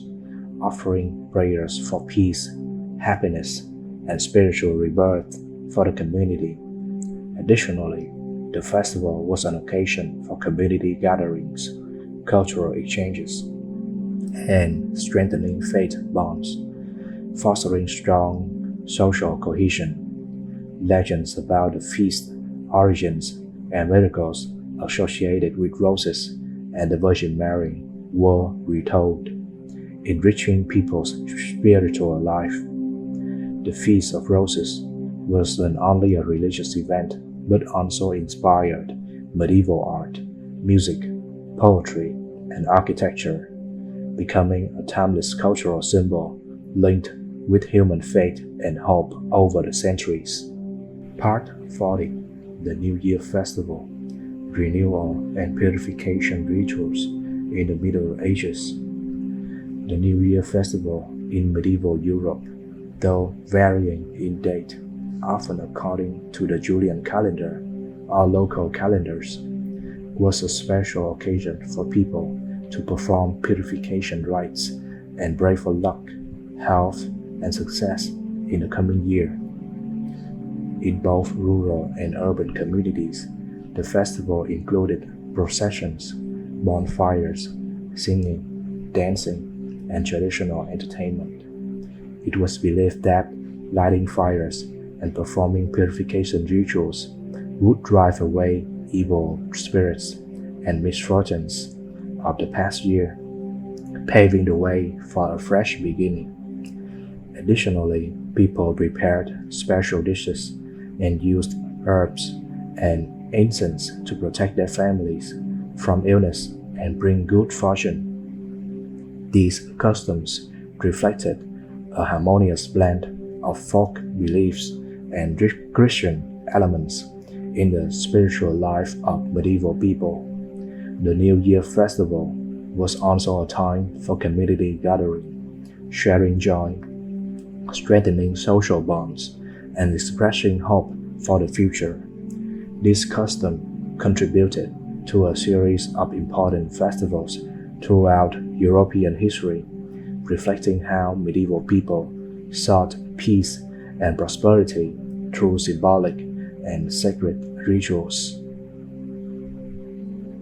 offering prayers for peace, happiness, and spiritual rebirth for the community. Additionally, the festival was an occasion for community gatherings, cultural exchanges, and strengthening faith bonds, fostering strong social cohesion. Legends about the feast, origins, and miracles associated with roses and the Virgin Mary were retold, enriching people's spiritual life. The Feast of Roses was not only a religious event, but also inspired medieval art, music, poetry, and architecture, becoming a timeless cultural symbol linked with human faith and hope over the centuries. Part 40: The New Year Festival, Renewal and Purification Rituals in the Middle Ages. The New Year Festival in medieval Europe, though varying in date, often according to the Julian calendar or local calendars, was a special occasion for people to perform purification rites and pray for luck, health, and success in the coming year. In both rural and urban communities, the festival included processions, bonfires, singing, dancing, and traditional entertainment. It was believed that lighting fires and performing purification rituals would drive away evil spirits and misfortunes of the past year. paving the way for a fresh beginning. Additionally, people prepared special dishes and used herbs and incense to protect their families from illness and bring good fortune. These customs reflected a harmonious blend of folk beliefs and Christian elements in the spiritual life of medieval people. The New Year festival was also a time for community gathering, sharing joy, strengthening social bonds, and expressing hope for the future. This custom contributed to a series of important festivals throughout European history, reflecting how medieval people sought peace and prosperity through symbolic and sacred rituals.